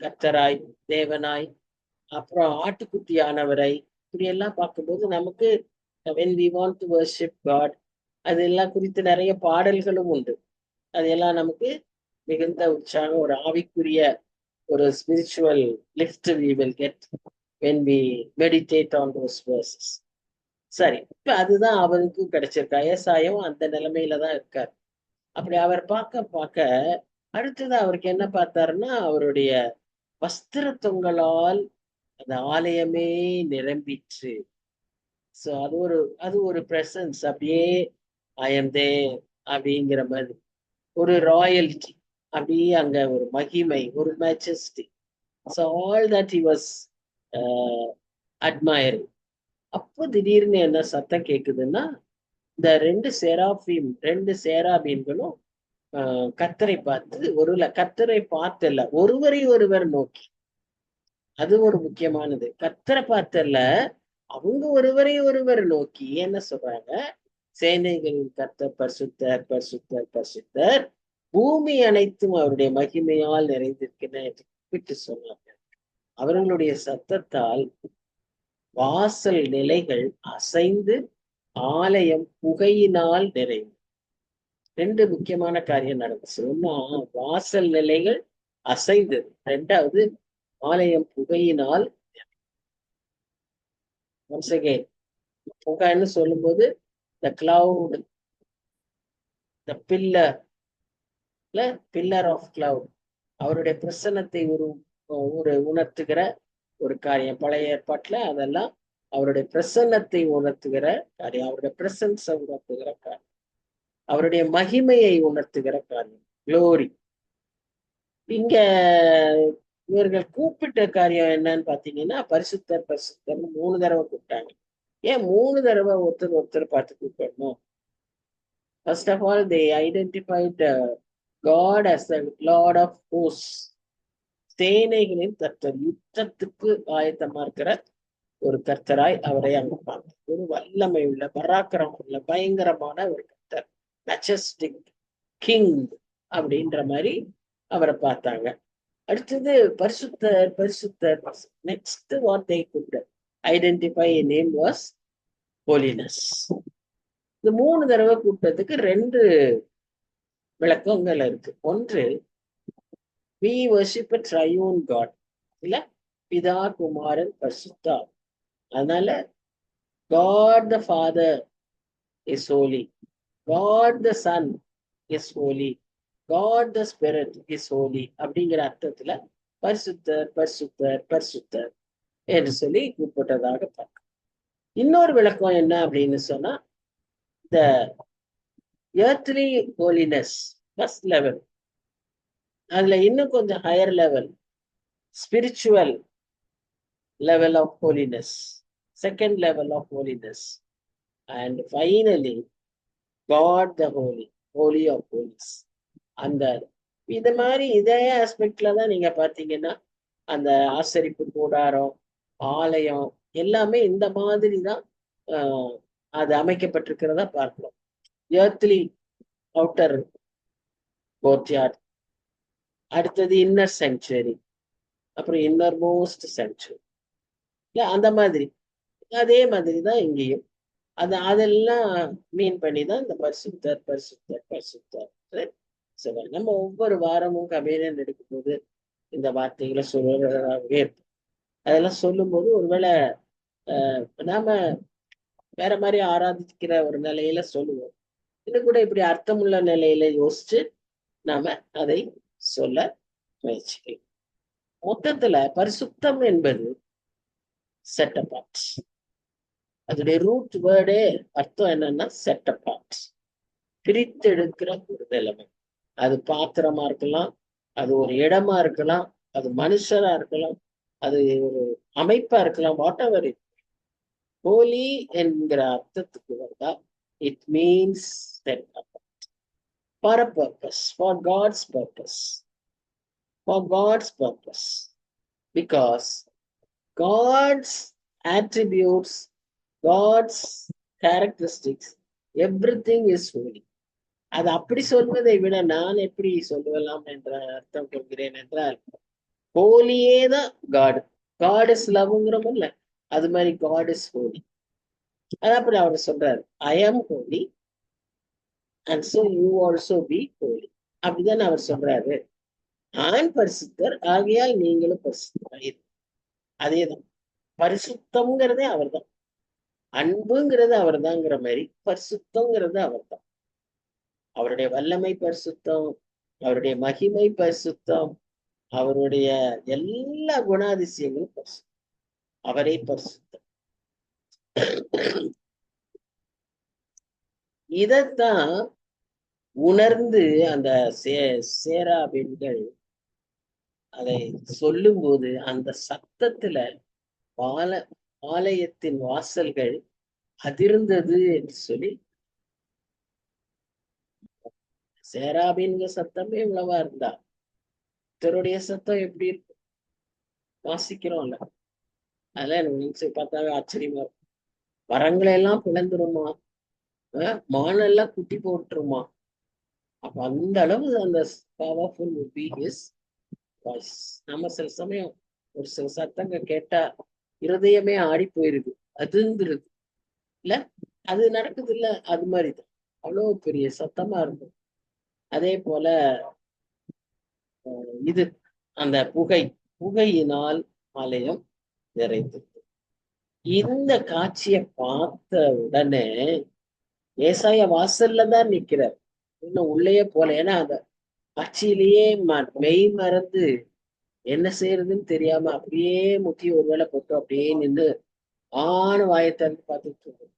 கர்த்தராய் தேவனாய் அப்புறம் ஆட்டுக்குட்டியானவரை இப்படி எல்லாம் பார்க்கும்போது நமக்கு when we want to worship God அதெல்லாம் குறித்து நிறைய பாடல்களும் உண்டு. அதெல்லாம் நமக்கு மிகுந்த உற்சாகம், ஒரு ஆவிக்குரிய ஒரு spiritual lift we will get when we meditate on those verses. சரி, இப்ப அதுதான் அவருக்கு கிடைச்சிருக்கா. ஏசாயம் அந்த நிலைமையில தான் இருக்கார். அப்படி அவர் பார்க்க பார்க்க அடுத்தது அவருக்கு என்ன பார்த்தாருன்னா, அவருடைய வஸ்திர தொங்கலால் அந்த ஆலயமே நிரம்பிற்று. சோ அது ஒரு பிரசன்ஸ். அப்படியே ஐஎம்தே அப்படிங்கிற மாதிரி ஒரு ராயல்டி, அப்படியே அங்க ஒரு மகிமை, ஒரு majesty. So all that he was admiring. அப்போ திடீர்னு என்ன சத்தம் கேக்குதுன்னா, இந்த ரெண்டு சேராபீன்களும் கர்த்தரை பார்த்து கர்த்தரை பார்த்தல்ல, ஒருவரை ஒருவர் நோக்கி. அது ஒரு முக்கியமானது. கர்த்தரை பார்த்தல்ல, அவங்க ஒருவரை ஒருவர் நோக்கி என்ன சொல்றாங்க? சேனைகளின் கர்த்தர் பரிசுத்தர் பரிசுத்தர் பரிசுத்தர், பூமி அனைத்தும் அவருடைய மகிமையால் நிறைந்திருக்கின்றன என்று குறிப்பிட்டு சொன்னாங்க. அவர்களுடைய சத்தத்தால் வாசல் நிலைகள் அசைந்து ஆலயம் புகையினால் நிறைவு. ரெண்டு முக்கியமான காரியம் நடந்துச்சு. ஒன்னா வாசல் நிலைகள் அசைந்தது, ரெண்டாவது ஆலயம் புகையினால். ஒன்ஸ் அகைன் புகைன்னு சொல்லும்போது the cloud, the pillar of cloud, அவருடைய பிரசன்னத்தை ஒரு உணர்த்துகிற ஒரு காரியம். பழைய ஏற்பாட்டுல அதெல்லாம் அவருடைய பிரசன்னத்தை உணர்த்துகிற காரியம், அவருடைய பிரசன்ஸை உணர்த்துகிற காரியம், அவருடைய மகிமையை உணர்த்துகிற காரியம், குளோரி. இங்க இவர்கள் கூப்பிட்ட காரியம் என்னன்னு பாத்தீங்கன்னா, பரிசுத்தர் பரிசுத்தர் 3 தடவை கூப்பிட்டாங்க. ஏன் 3 தடவை ஒருத்தர் பார்த்து கூப்பிடணும்? First of all, they identified God as the Lord of hosts. சேனைகளின் கர்த்தர், யுத்தத்துக்கு ஆயத்தமா இருக்கிற ஒரு கர்த்தராய் அவரை அங்கு பார்த்தார். ஒரு வல்லமை உள்ள, பராக்கிரமம் உள்ள, பயங்கரமான ஒரு கர்த்தர், மெஜஸ்டிக் கிங் அப்படின்ற மாதிரி அவரை பார்த்தாங்க. அடுத்தது பரிசுத்தர் பரிசுத்தர். Next what they could identify a name was holiness. இந்த 3 தடவை கூட்டத்துக்கு 2 விளக்கங்கள் இருக்கு. ஒன்று, we worship a triune God, இல்ல பிதா குமாரன் பரிசுத்தா. அதனால God the Father is holy, God the Son is holy, God the Spirit is holy அப்படிங்கிற அர்த்தத்துல பரிசுத்தர் பரிசுத்தர் பரிசுத்தர் என்று சொல்லி கூப்பிட்டதாக பார்க்க. இன்னொரு விளக்கம் என்ன அப்படின்னு சொன்னா, இந்த earthly holiness ஃபர்ஸ்ட் லெவல், அதுல இன்னும் கொஞ்சம் higher level spiritual level of holiness, second level of holiness, and finally God the holy of holies. அந்த இந்த மாதிரி இதே ஆஸ்பெக்ட்ல தான் நீங்க பாத்தீங்கன்னா அந்த ஆசரிப்பு கூடாரம், ஆலயம் எல்லாமே இந்த மாதிரி தான் அது அமைக்கப்பட்டிருக்கிறதா பார்க்கலாம். earthly outer courtyard, அடுத்தது இன்னர் sanctuary, அப்புறம் இன்னர் மோஸ்ட் sanctuary. அந்த மாதிரி அதே மாதிரிதான் இங்கேயும் அதெல்லாம் மீன் பண்ணிதான் இந்த பரிசுத்தர் பரிசுத்தர் பரிசுத்தர். நம்ம ஒவ்வொரு வாரமும் கம்யூனியன் எடுக்கும்போது இந்த வார்த்தைகளை சொல்றதாகவே இருக்கும். அதெல்லாம் சொல்லும் போது ஒருவேளை நாம வேற மாதிரி ஆராதிக்கிற ஒரு நிலையில சொல்லுவோம், இன்னும் கூட இப்படி அர்த்தமுள்ள நிலையில யோசிச்சு நாம அதை சொல்ல முயற்சிக்கலாம். மொத்தத்துல பரிசுத்தம் என்பது செட் அபார்ட். அதோடைய ரூட் வேர்டே அர்த்தம் என்னன்னா செட் அபார்ட். பிரித்தெடுக்கிற ஒரு நிலைமை. அது பாத்திரமா இருக்கலாம், அது ஒரு இடமா இருக்கலாம், அது மனுஷரா இருக்கலாம், அது ஒரு அமைப்பா இருக்கலாம், வாட் எவர் இட். ஹோலி என்கிற அர்த்தத்துக்கு வந்தா it means for a purpose, for God's purpose, for God's purpose. Because God's attributes, God's characteristics, everything is holy. அது அப்படி சொல்வதை விட நான் எப்படி சொல்லலாம் என்ற அர்த்தம் கொள்கிறேன் என்றால், ஹோலியே தான் காட். காட் இஸ் லவ்ங்கிறோம்ல, அது மாதிரி காட் இஸ் ஹோலி. அது அப்படி அவர் சொல்றாரு, I am holy and so you also be holy. அப்படிதான் அவர் சொல்றாரு. நான் பரிசுத்தர், ஆகையால் நீங்களும் பரிசுத்தர். அதேதான், பரிசுத்தம்ங்கிறதே அவர் தான். அன்புங்கிறது அவர் தான்ங்கிற மாதிரி பரிசுத்தங்கிறது அவர் தான். அவருடைய வல்லமை பரிசுத்தம், அவருடைய மகிமை பரிசுத்தம், அவருடைய எல்லா குணாதிசயங்களும் பரிசுத்தம். அவரே பரிசுத்தம். இதத்தான் உணர்ந்து அந்த சேராபீன்கள் அதை சொல்லும்போது அந்த சத்தத்துல ஆலயத்தின் வாசல்கள் அதிர்ந்தது என்று சொல்லி, சேராபீன்க சத்தமே இவ்வளவா இருந்தா இவருடைய சத்தம் எப்படி இருக்கும்? வாசிக்கிறோம்ல, அதெல்லாம் எனக்கு நினைச்சு பார்த்தாவே ஆச்சரியமா இருக்கும். மரங்களை எல்லாம் பிளந்துருமா, மானெல்லாம் குட்டி போட்டுருமா. அப்ப அந்த அளவு அந்த powerful would be his voice. நம்ம சில சமயம் ஒரு சில சத்தங்க கேட்டா இருதயமே ஆடி போயிருது, அதுங்கிறது இல்ல, அது நடக்குது இல்ல, அது மாதிரிதான். அவ்வளவு பெரிய சத்தமா இருக்கும். அதே போல இது அந்த புகையினால் ஆலயம் நிறைந்தது. இந்த காட்சியை பார்த்த உடனே ஏசாயா வாசல்ல தான் நிக்கிறார், இன்னும் உள்ளேயே போல. ஏன்னா அந்த காட்சியிலேயே மெய் மறந்து என்ன செய்யறதுன்னு தெரியாம அப்படியே முட்டி ஒரு வேளை போட்டு அப்படியே நின்று வாயத்திறந்து பார்த்துட்டு இருக்க.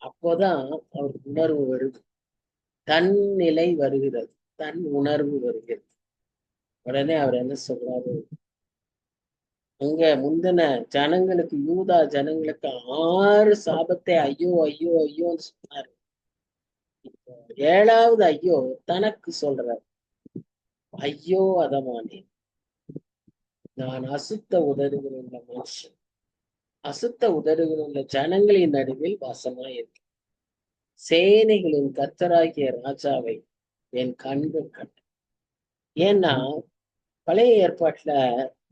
அப்போதான் அவருக்கு உணர்வு வருது, தன் நிலை வருகிறது, தன் உணர்வு வருகிறது. உடனே அவர் என்ன சொல்றாரு, அங்க முந்தின ஜனங்களுக்கு, யூதா ஜனங்களுக்கு 6 சாபத்தை ஐயோ ஐயோ ஐயோன்னு சொன்னாரு. இப்போ 7வது ஐயோ தனக்கு சொல்றாரு, ஐயோ அதமானே, நான் அசுத்த உதடுகள் உள்ள மனுஷன், அசுத்த உதடுகள் உள்ள ஜனங்களின் நடுவில் வாசமாயிருக்க, சேனைகளின் கர்த்தராகிய ராஜாவை என் கண்கள் கண்ட. ஏன்னா பழைய ஏற்பாட்டுல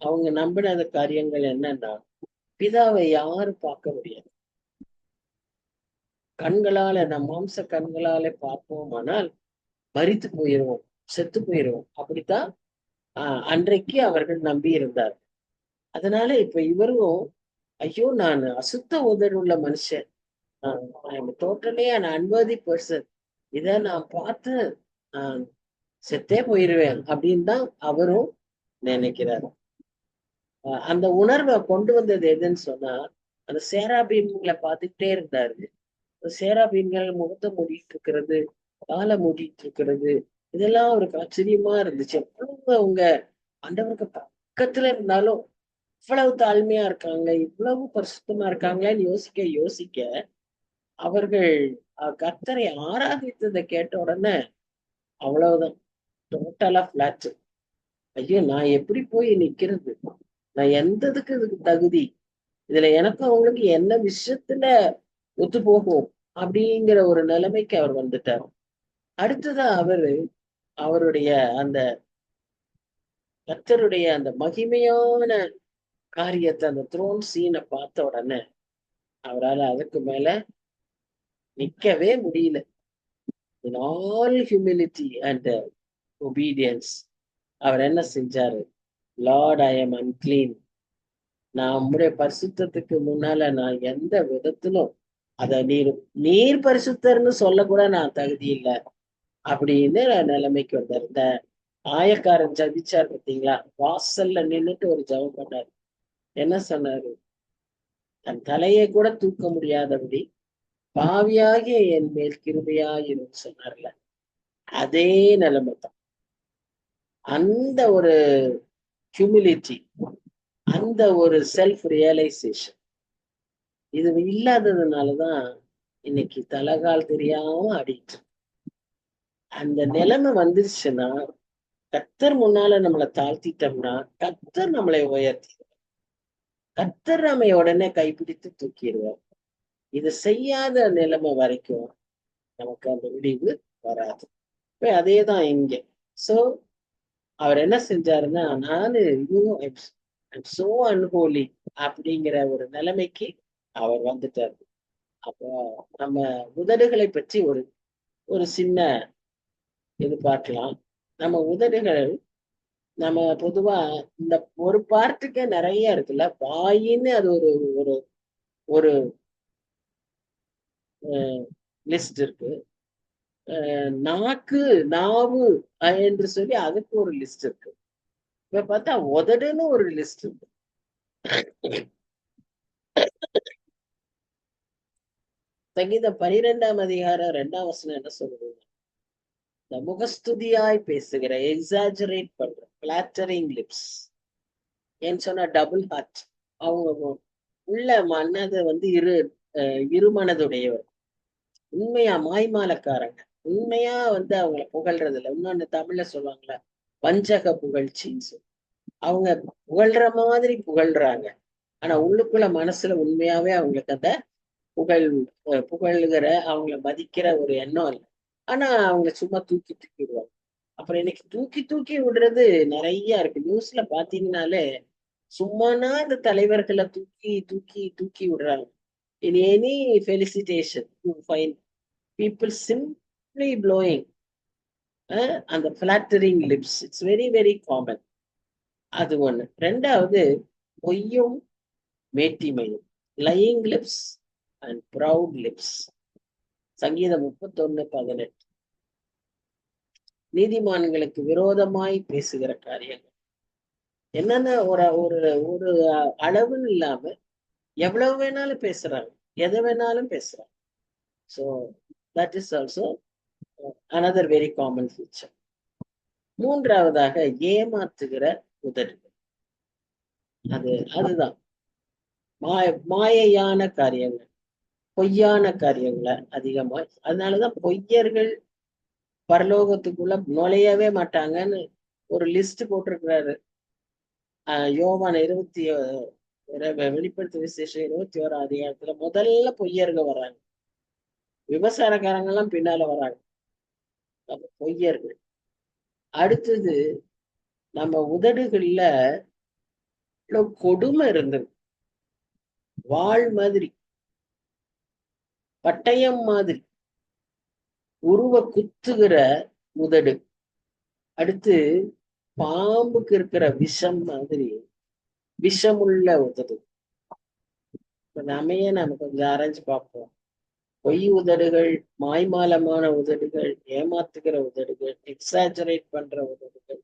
அவங்க நம்பின காரியங்கள் என்னன்னா, பிதாவை யாரும் பார்க்க முடியாது. கண்களால, நம் மாம்ச கண்களால பார்ப்போமானால் மரித்து போயிருவோம், செத்து போயிருவோம். அப்படித்தான் அன்றைக்கு அவர்கள் நம்பி இருந்தார். அதனால இப்ப இவரும், ஐயோ நான் அசுத்த உதடுள்ள மனுஷன், டோட்டலி அன் அன்வர்தி பர்சன், இத நான் பார்த்து செத்தே போயிருவேன் அப்படின்னு தான் அவரும் நினைக்கிறார். அந்த உணர்வை கொண்டு வந்தது எதுன்னு சொன்னா, அந்த சேராபீன்களை பார்த்துக்கிட்டே இருந்தாரு. சேராபீன்கள் முகத்தை மூடிட்டு இருக்கிறது, காலை மூடிட்டு இருக்கிறது, இதெல்லாம் அவருக்கு ஆச்சரியமா இருந்துச்சு. அவங்க ஆண்டவருக்கு பக்கத்துல இருந்தாலும் இவ்வளவு தாழ்மையா இருக்காங்க, இவ்வளவு பரிசுத்தமா இருக்காங்களேன்னு யோசிக்க யோசிக்க அவர்கள் கர்த்தரை ஆராதித்ததை கேட்ட உடனே அவ்வளவுதான், டோட்டலா பிளாட். ஐயோ நான் எப்படி போய் நிக்கிறது, நான் எந்ததுக்கு இதுக்கு தகுதி, இதுல எனக்கும் அவங்களுக்கு என்ன விஷயத்துல ஒத்து போகும் அப்படிங்கிற ஒரு நிலைமைக்கு அவர் வந்துட்டார். அடுத்ததான் அவருடைய அந்த கர்த்தருடைய அந்த மகிமையான காரியத்தை, அந்த த்ரோன் சீனை பார்த்த உடனே அவரால் அதுக்கு மேல நிக்கவே முடியல. In all humility and obedience அவர் என்ன செஞ்சாரு, லார்ட் ஐ எம் அன்கிளீன், நான் உம்முடைய பரிசுத்தத்துக்கு முன்னால நான் எந்த விதத்திலும் அத நீர் பரிசுத்தர்னு சொல்ல கூட நான் தகுதி இல்லை அப்படின்னு நிலைமைக்கு வந்தார். இந்த ஆயக்காரன் ஜபிச்சார் பார்த்தீங்களா, வாசல்ல நின்றுட்டு ஒரு ஜபம் பண்ணாரு. என்ன சொன்னாரு, தன் தலையை கூட தூக்க முடியாதபடி பாவியாகிய என் மேல் கிருபையாயிரும் சொன்னார்ல, அதே நிலைமை தான். அந்த ஒரு ஹியூமிலிட்டி, அந்த ஒரு செல்ஃப் ரியலைசேஷன், இது இல்லாததுனாலதான் இன்னைக்கு தலகால் தெரியாம ஆடிட்டு. அந்த நிலைமை வந்துருச்சுன்னா, கர்த்தர் முன்னால நம்மளை தாழ்த்திட்டோம்னா கர்த்தர் நம்மளை உயர்த்தி, கர்த்தர் நம்மை உடனே கைப்பிடித்து தூக்கிடுவார். இது செய்யாத நிலைமை வரைக்கும் நமக்கு அந்த விடிவு வராது. இப்ப அதேதான் இங்க. சோ அவர் என்ன செஞ்சாருன்னா, நானு சோ அன்ஹோலி அப்படிங்கிற ஒரு நிலைமைக்கு அவர் வந்துட்டார். அப்போ நம்ம உதடுகளை பற்றி ஒரு ஒரு சின்ன இது பார்க்கலாம். நம்ம உதடுகள், நம்ம பொதுவா இந்த ஒரு பார்ட்டுக்கே நிறைய இருக்குல்ல. வாயின்னு அது ஒரு ஒரு ஒரு லிஸ்ட் இருக்கு. நாக்கு, நாவு என்று சொல்லி அதுக்கு ஒரு லிஸ்ட் இருக்கு. இப்ப பார்த்தா உதடுன்னு ஒரு லிஸ்ட் இருக்கு. சங்கீதம் 12ஆம் அதிகாரம் 2ஆம் வசனம் என்ன சொல்றது? இந்த முகஸ்துதியாய் பேசுகிற, எக்ஸாஜரேட் பண்ற, பிளாட்டரிங் லிப்ஸ் ஏன்னு சொன்னா டபுள் ஹார்ட். அவங்க உள்ள மனதை இருமனதுடையவர். உண்மையா மாய்மாலக்காரங்க. உண்மையா அவங்கள புகழ்றது இல்லை. இன்னொன்னு தமிழ்ல சொல்லுவாங்களா, வஞ்சக புகழ்ச்சின்னு சொல்லி. அவங்க புகழ்ற மாதிரி புகழ்றாங்க, ஆனா உள்ளுக்குள்ள மனசுல உண்மையாவே அவங்களுக்கு அந்த புகழ்கிற, அவங்கள மதிக்கிற ஒரு எண்ணம் இல்லை. ஆனா அவங்கள சும்மா தூக்கி தூக்கி விடுவாங்க. அப்புறம் இன்னைக்கு தூக்கி தூக்கி விடுறது நிறைய இருக்கு. நியூஸ்ல பாத்தீங்கன்னாலே சும்மானா இந்த தலைவர்களை தூக்கி தூக்கி தூக்கி விடுறாங்க. In any felicitation you find people simply blowing அந்த flattering lips. It's very very common. அது ஒண்ணு. ரெண்டாவது, பொய்யும் மேட்டிமையும், lying lips and proud lips. சங்கீதம் 31:18. நீதிமான்களுக்கு விரோதமாய் பேசுகிற காரியங்கள் என்னன்னா, ஒரு ஒரு ஒரு அளவுன்னு இல்லாம எவ்வளவு வேணாலும் பேசுறாங்க, எதை வேணாலும் பேசுறாங்க. So that is also another very common feature. மூன்றாவதாக, ஏமாத்துகிற உதடுகள். அதுதான் மாயையான காரியங்கள், பொய்யான காரியங்களை அதிகமா. அதனாலதான் பொய்யர்கள் பரலோகத்துக்குள்ள நுழையவே மாட்டாங்கன்னு ஒரு லிஸ்ட் போட்டிருக்கிறாரு. யோவான் வெளிப்படுத்த விசேஷம் 21ஆம் அதிகாரத்துல முதல்ல பொய்யர்கள் வர்றாங்க. விபசாரக்காரங்க எல்லாம் பின்னால வராங்க. அப்ப பொய்யர்கள். அடுத்தது, நம்ம உதடுகள்ல கொடுமை இருந்தது. வாள் மாதிரி, பட்டயம் மாதிரி உருவ குத்துகிற உதடு. அடுத்து, பாம்புக்கு இருக்கிற விஷம் மாதிரி விஷமுள்ள உதடு. நம்ம கொஞ்சம் ஆராய்ச்சி பார்ப்போம். பொய் உதடுகள், மாய்மாலமான உதடுகள், ஏமாத்துகிற உதடுகள், எக்ஸாஜரேட் பண்ற உதடுகள்,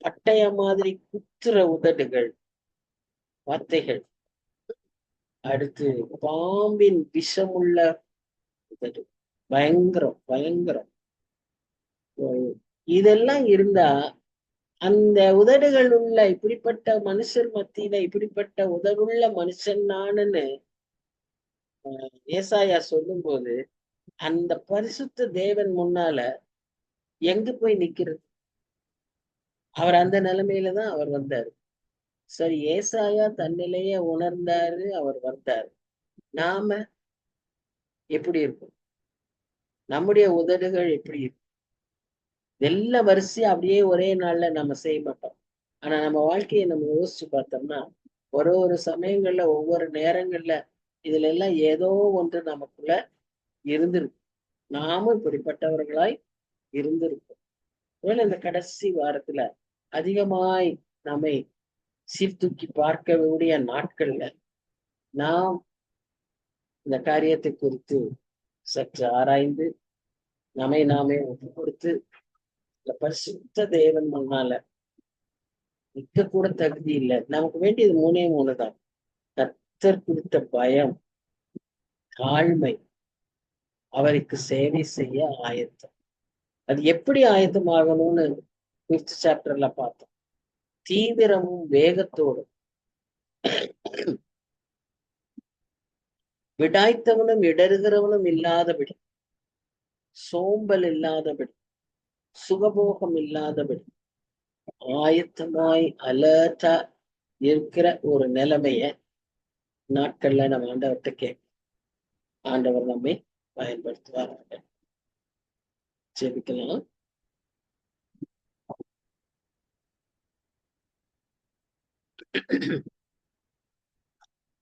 பட்டய மாதிரி குத்துற உதடுகள், வார்த்தைகள். அடுத்து, பாம்பின் விஷமுள்ள உதடு. பயங்கரம் பயங்கரம். இதெல்லாம் இருந்தா அந்த உதடுகள் உள்ள, இப்படிப்பட்ட மனுஷர் மத்தியில இப்படிப்பட்ட உதடுள்ள மனுஷன் நானுன்னு ஏசாயா சொல்லும் போது, அந்த பரிசுத்த தேவன் முன்னால எங்க போய் நிக்கிறது? அவர் அந்த நிலைமையில தான் அவர் வந்தாரு. சரி, ஏசாயா தன்னிலைய உணர்ந்தாரு, அவர் வந்தாரு. நாம எப்படி இருக்கும்? நம்முடைய உதடுகள் எப்படி இருக்கும்? எல்லா வரிசையும் அப்படியே ஒரே நாள்ல நம்ம செய்ய மாட்டோம். ஆனா நம்ம வாழ்க்கையை நம்ம யோசிச்சு பார்த்தோம்னா, ஒரு ஒரு சமயங்கள்ல, ஒவ்வொரு நேரங்கள்ல இதுல எல்லாம் ஏதோ ஒன்று நமக்குள்ள இருந்திருக்கு. நாமும் இப்படிப்பட்டவர்களாய் இருந்திருக்கும். ஒருவேளை இந்த கடைசி வாரத்துல அதிகமாய் நம்மை சீர்தூக்கி பார்க்கக்கூடிய நாட்கள்ல நாம் இந்த காரியத்தை குறித்து சற்று ஆராய்ந்து நம்மை நாமே ஒப்பு கொடுத்து இந்த பரிசுத்த தேவன் முன்னால நிக்க கூட தகுதி இல்லை. நமக்கு வேண்டியது 3 தான். கர்த்தர் குறித்த பயம், தாழ்மை, அவருக்கு சேவை செய்ய ஆயத்தம். அது எப்படி ஆயத்தமாகணும்னு 5th சாப்டர்ல பார்த்தோம். தீவிரமும் வேகத்தோடும் விடாய்த்தவனும் இடறுகிறவனும் இல்லாதபடி, சோம்பல் இல்லாதபடி, சுகபோகம் இல்லாதபடி ஆயத்தமாய் அலர்ட்டா இருக்கிற ஒரு நிலைமைய நாட்கள்ல நம்ம ஆண்டவர்கிட்ட கேட்க ஆண்டவர் நம்மை பயன்படுத்துவார்கள். ஜெபிக்கலாம்.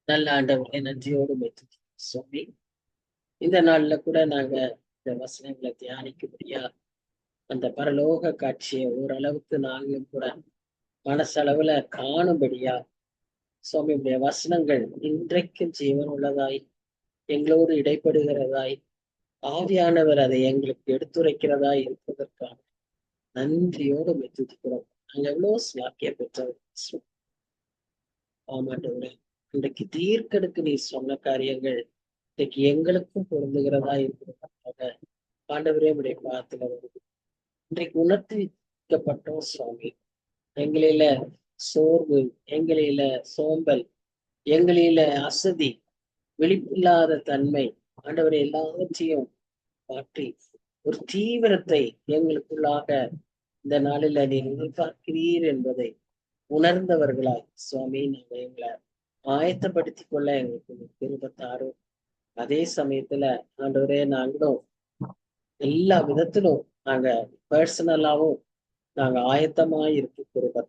நல்ல ஆண்டவரை நன்றியோடு சொல்லி இந்த நாள்ல கூட நாங்க இந்த வசனங்களை தியானிக்கும்படியா அந்த பரலோக காட்சியை ஓரளவுக்கு நாங்களும் கூட மனசளவுல காணும்படியா சுவாமியுடைய வசனங்கள் இன்றைக்கும் ஜீவன் உள்ளதாய், எங்களோடு இடைப்படுகிறதாய், ஆவியானவர் அதை எங்களுக்கு எடுத்துரைக்கிறதாய் இருப்பதற்காக நன்றியோடு மெத்துக்கிறோம். நாங்க எவ்வளவு ஸ்லாக்கிய பெற்றவர். ஆமாண்டவரே, இன்றைக்கு தீர்க்கெடுக்கு நீ சொன்ன காரியங்கள் இன்றைக்கு எங்களுக்கும் பொருந்துகிறதா இருக்கிறதுக்காக ஆண்டவரே உடைய பாத்துல வருது. இன்றைக்கு உணர்த்திக்கப்பட்டோம் சுவாமி. எங்களில சோர்வு, எங்களில சோம்பல், எங்களில அசதி, விழிப்பில்லாத தன்மை, ஆண்டவரை எல்லாவற்றையும் மாற்றி ஒரு தீவிரத்தை எங்களுக்குள்ளாக இந்த நாளில நீர் எதிர்பார்க்கிறீர் என்பதை உணர்ந்தவர்களாய் சுவாமி நாங்கள் எங்களை ஆயத்தப்படுத்திக் கொள்ள எங்களுக்கு கிருபை. அதே சமயத்துல ஆண்டவரே நாங்களும் எல்லா விதத்திலும் நாங்க பர்சனலாவும் நாங்க ஆயத்தமாய் இருக்க கிருபை.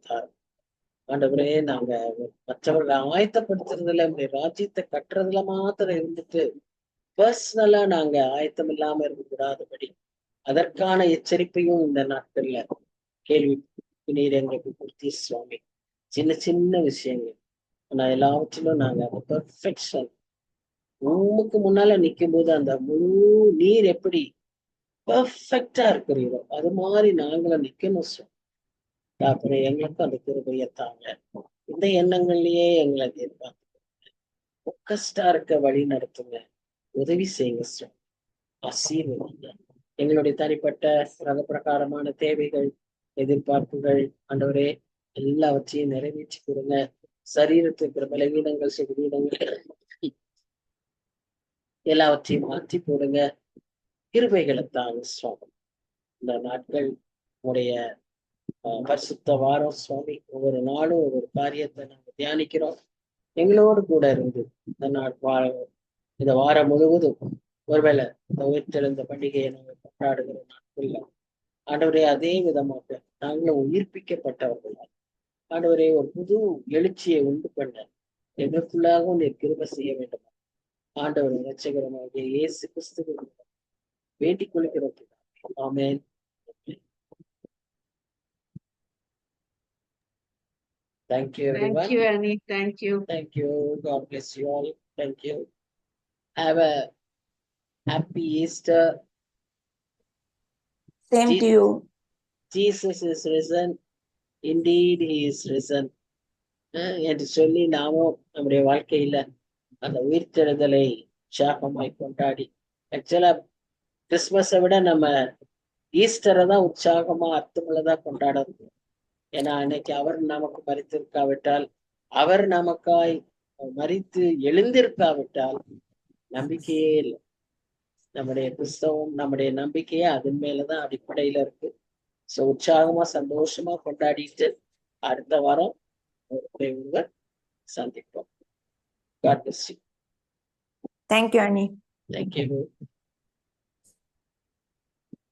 ஆண்டவரே நாங்க மற்றவர்களை ஆயத்தப்படுத்துறதுல நம்முடைய ராஜ்யத்தை கட்டுறதுல மாத்திரம் இருந்துட்டு பர்சனலா நாங்க ஆயத்தம் இல்லாம இருக்கக்கூடாதபடி அதற்கான எச்சரிப்பையும் இந்த நாட்கள்ல கேள்வி நீர் எங்களுக்கு கொடுத்தி சுவாமி. சின்ன சின்ன விஷயங்கள் ஆனா எல்லாவற்றிலும் நாங்க அந்த பெர்ஃபெக்ஷன் உமக்கு முன்னால நிக்கும் போது அந்த முழு நீர் எப்படி பெர்ஃபெக்டா இருக்கிறீரோ அது மாதிரி நாங்களும் நிக்கணும் சுவாமி. அப்புறம் எங்களுக்கும் அந்த கிருபையை தாங்க. இந்த எண்ணங்கள்லயே எங்களை எதிர்பார்த்து ஃபோக்கஸ்டா இருக்க வழி நடத்துங்க, உதவி செய்யுங்க சுவாமி. ஆசீர்வதிங்க. எங்களுடைய தனிப்பட்ட ரக பிரகாரமான தேவைகள், எதிர்பார்ப்புகள் ஆண்டவரே எல்லாவற்றையும் நிறைவேற்றி கொடுங்க. சரீரத்தில் இருக்கிற பலவீனங்கள், சுகவீனங்கள் எல்லாவற்றையும் மாற்றி போடுங்க. கிருபைகளை தாங்க சுவாமி. இந்த நாட்கள் உடைய பரிசுத்த வாரம் சுவாமி. ஒவ்வொரு நாளும் ஒவ்வொரு காரியத்தை நாங்க தியானிக்கிறோம். எங்களோடு கூட இருந்து இந்த வாரம் முழுவதும் ஒருவேளை இந்த உயிர்த்தெழுந்த பண்டிகையை நாங்கள் கொண்டாடுகிற நாட்கள்ல ஆண்டவரே அதே விதமாக நாங்களும் உயிர்ப்பிக்கப்பட்டவர்கள் ஆண்டவரே ஒரு புது எழுச்சியை உண்டு பண்ண எங்களுக்குள்ளாகவும் நீர் கிருபை செய்ய வேண்டும். ஆண்டவர் இரட்சகரமாகிய இயேசு கிறிஸ்துவின் வேண்டிக் கொள்கிறோம். ஆமென். Thank you, everyone. Thank you, Annie. Thank you. Thank you. God bless you all. Thank you. Have a happy Easter. Same to you. Jesus is risen. Indeed, he is risen. என்று சொல்லி நாமும் நம்முடைய வாழ்க்கையில அந்த உயிர்த்தெழுதலை உற்சாகமாய் கொண்டாடி, ஆக்சுவலா கிறிஸ்துமஸை விட நம்ம ஈஸ்டரை தான் உற்சாகமா அர்த்தமுள்ளதா கொண்டாடணும். ஏன்னா அன்னைக்கு அவர் நமக்கு மரித்திருக்காவிட்டால், அவர் நமக்காய் மரித்து எழுந்திருக்காவிட்டால் நம்பிக்கையே இல்லை. நம்முடைய கிறிஸ்தவம், நம்முடைய நம்பிக்கையே அதன் மேலதான் அடிப்படையில இருக்கு. ஸோ உற்சாகமா சந்தோஷமா கொண்டாடிட்டு அடுத்த வாரம் ஒருவர் சந்திப்போம். God bless you. Thank you, Annie. Thank you.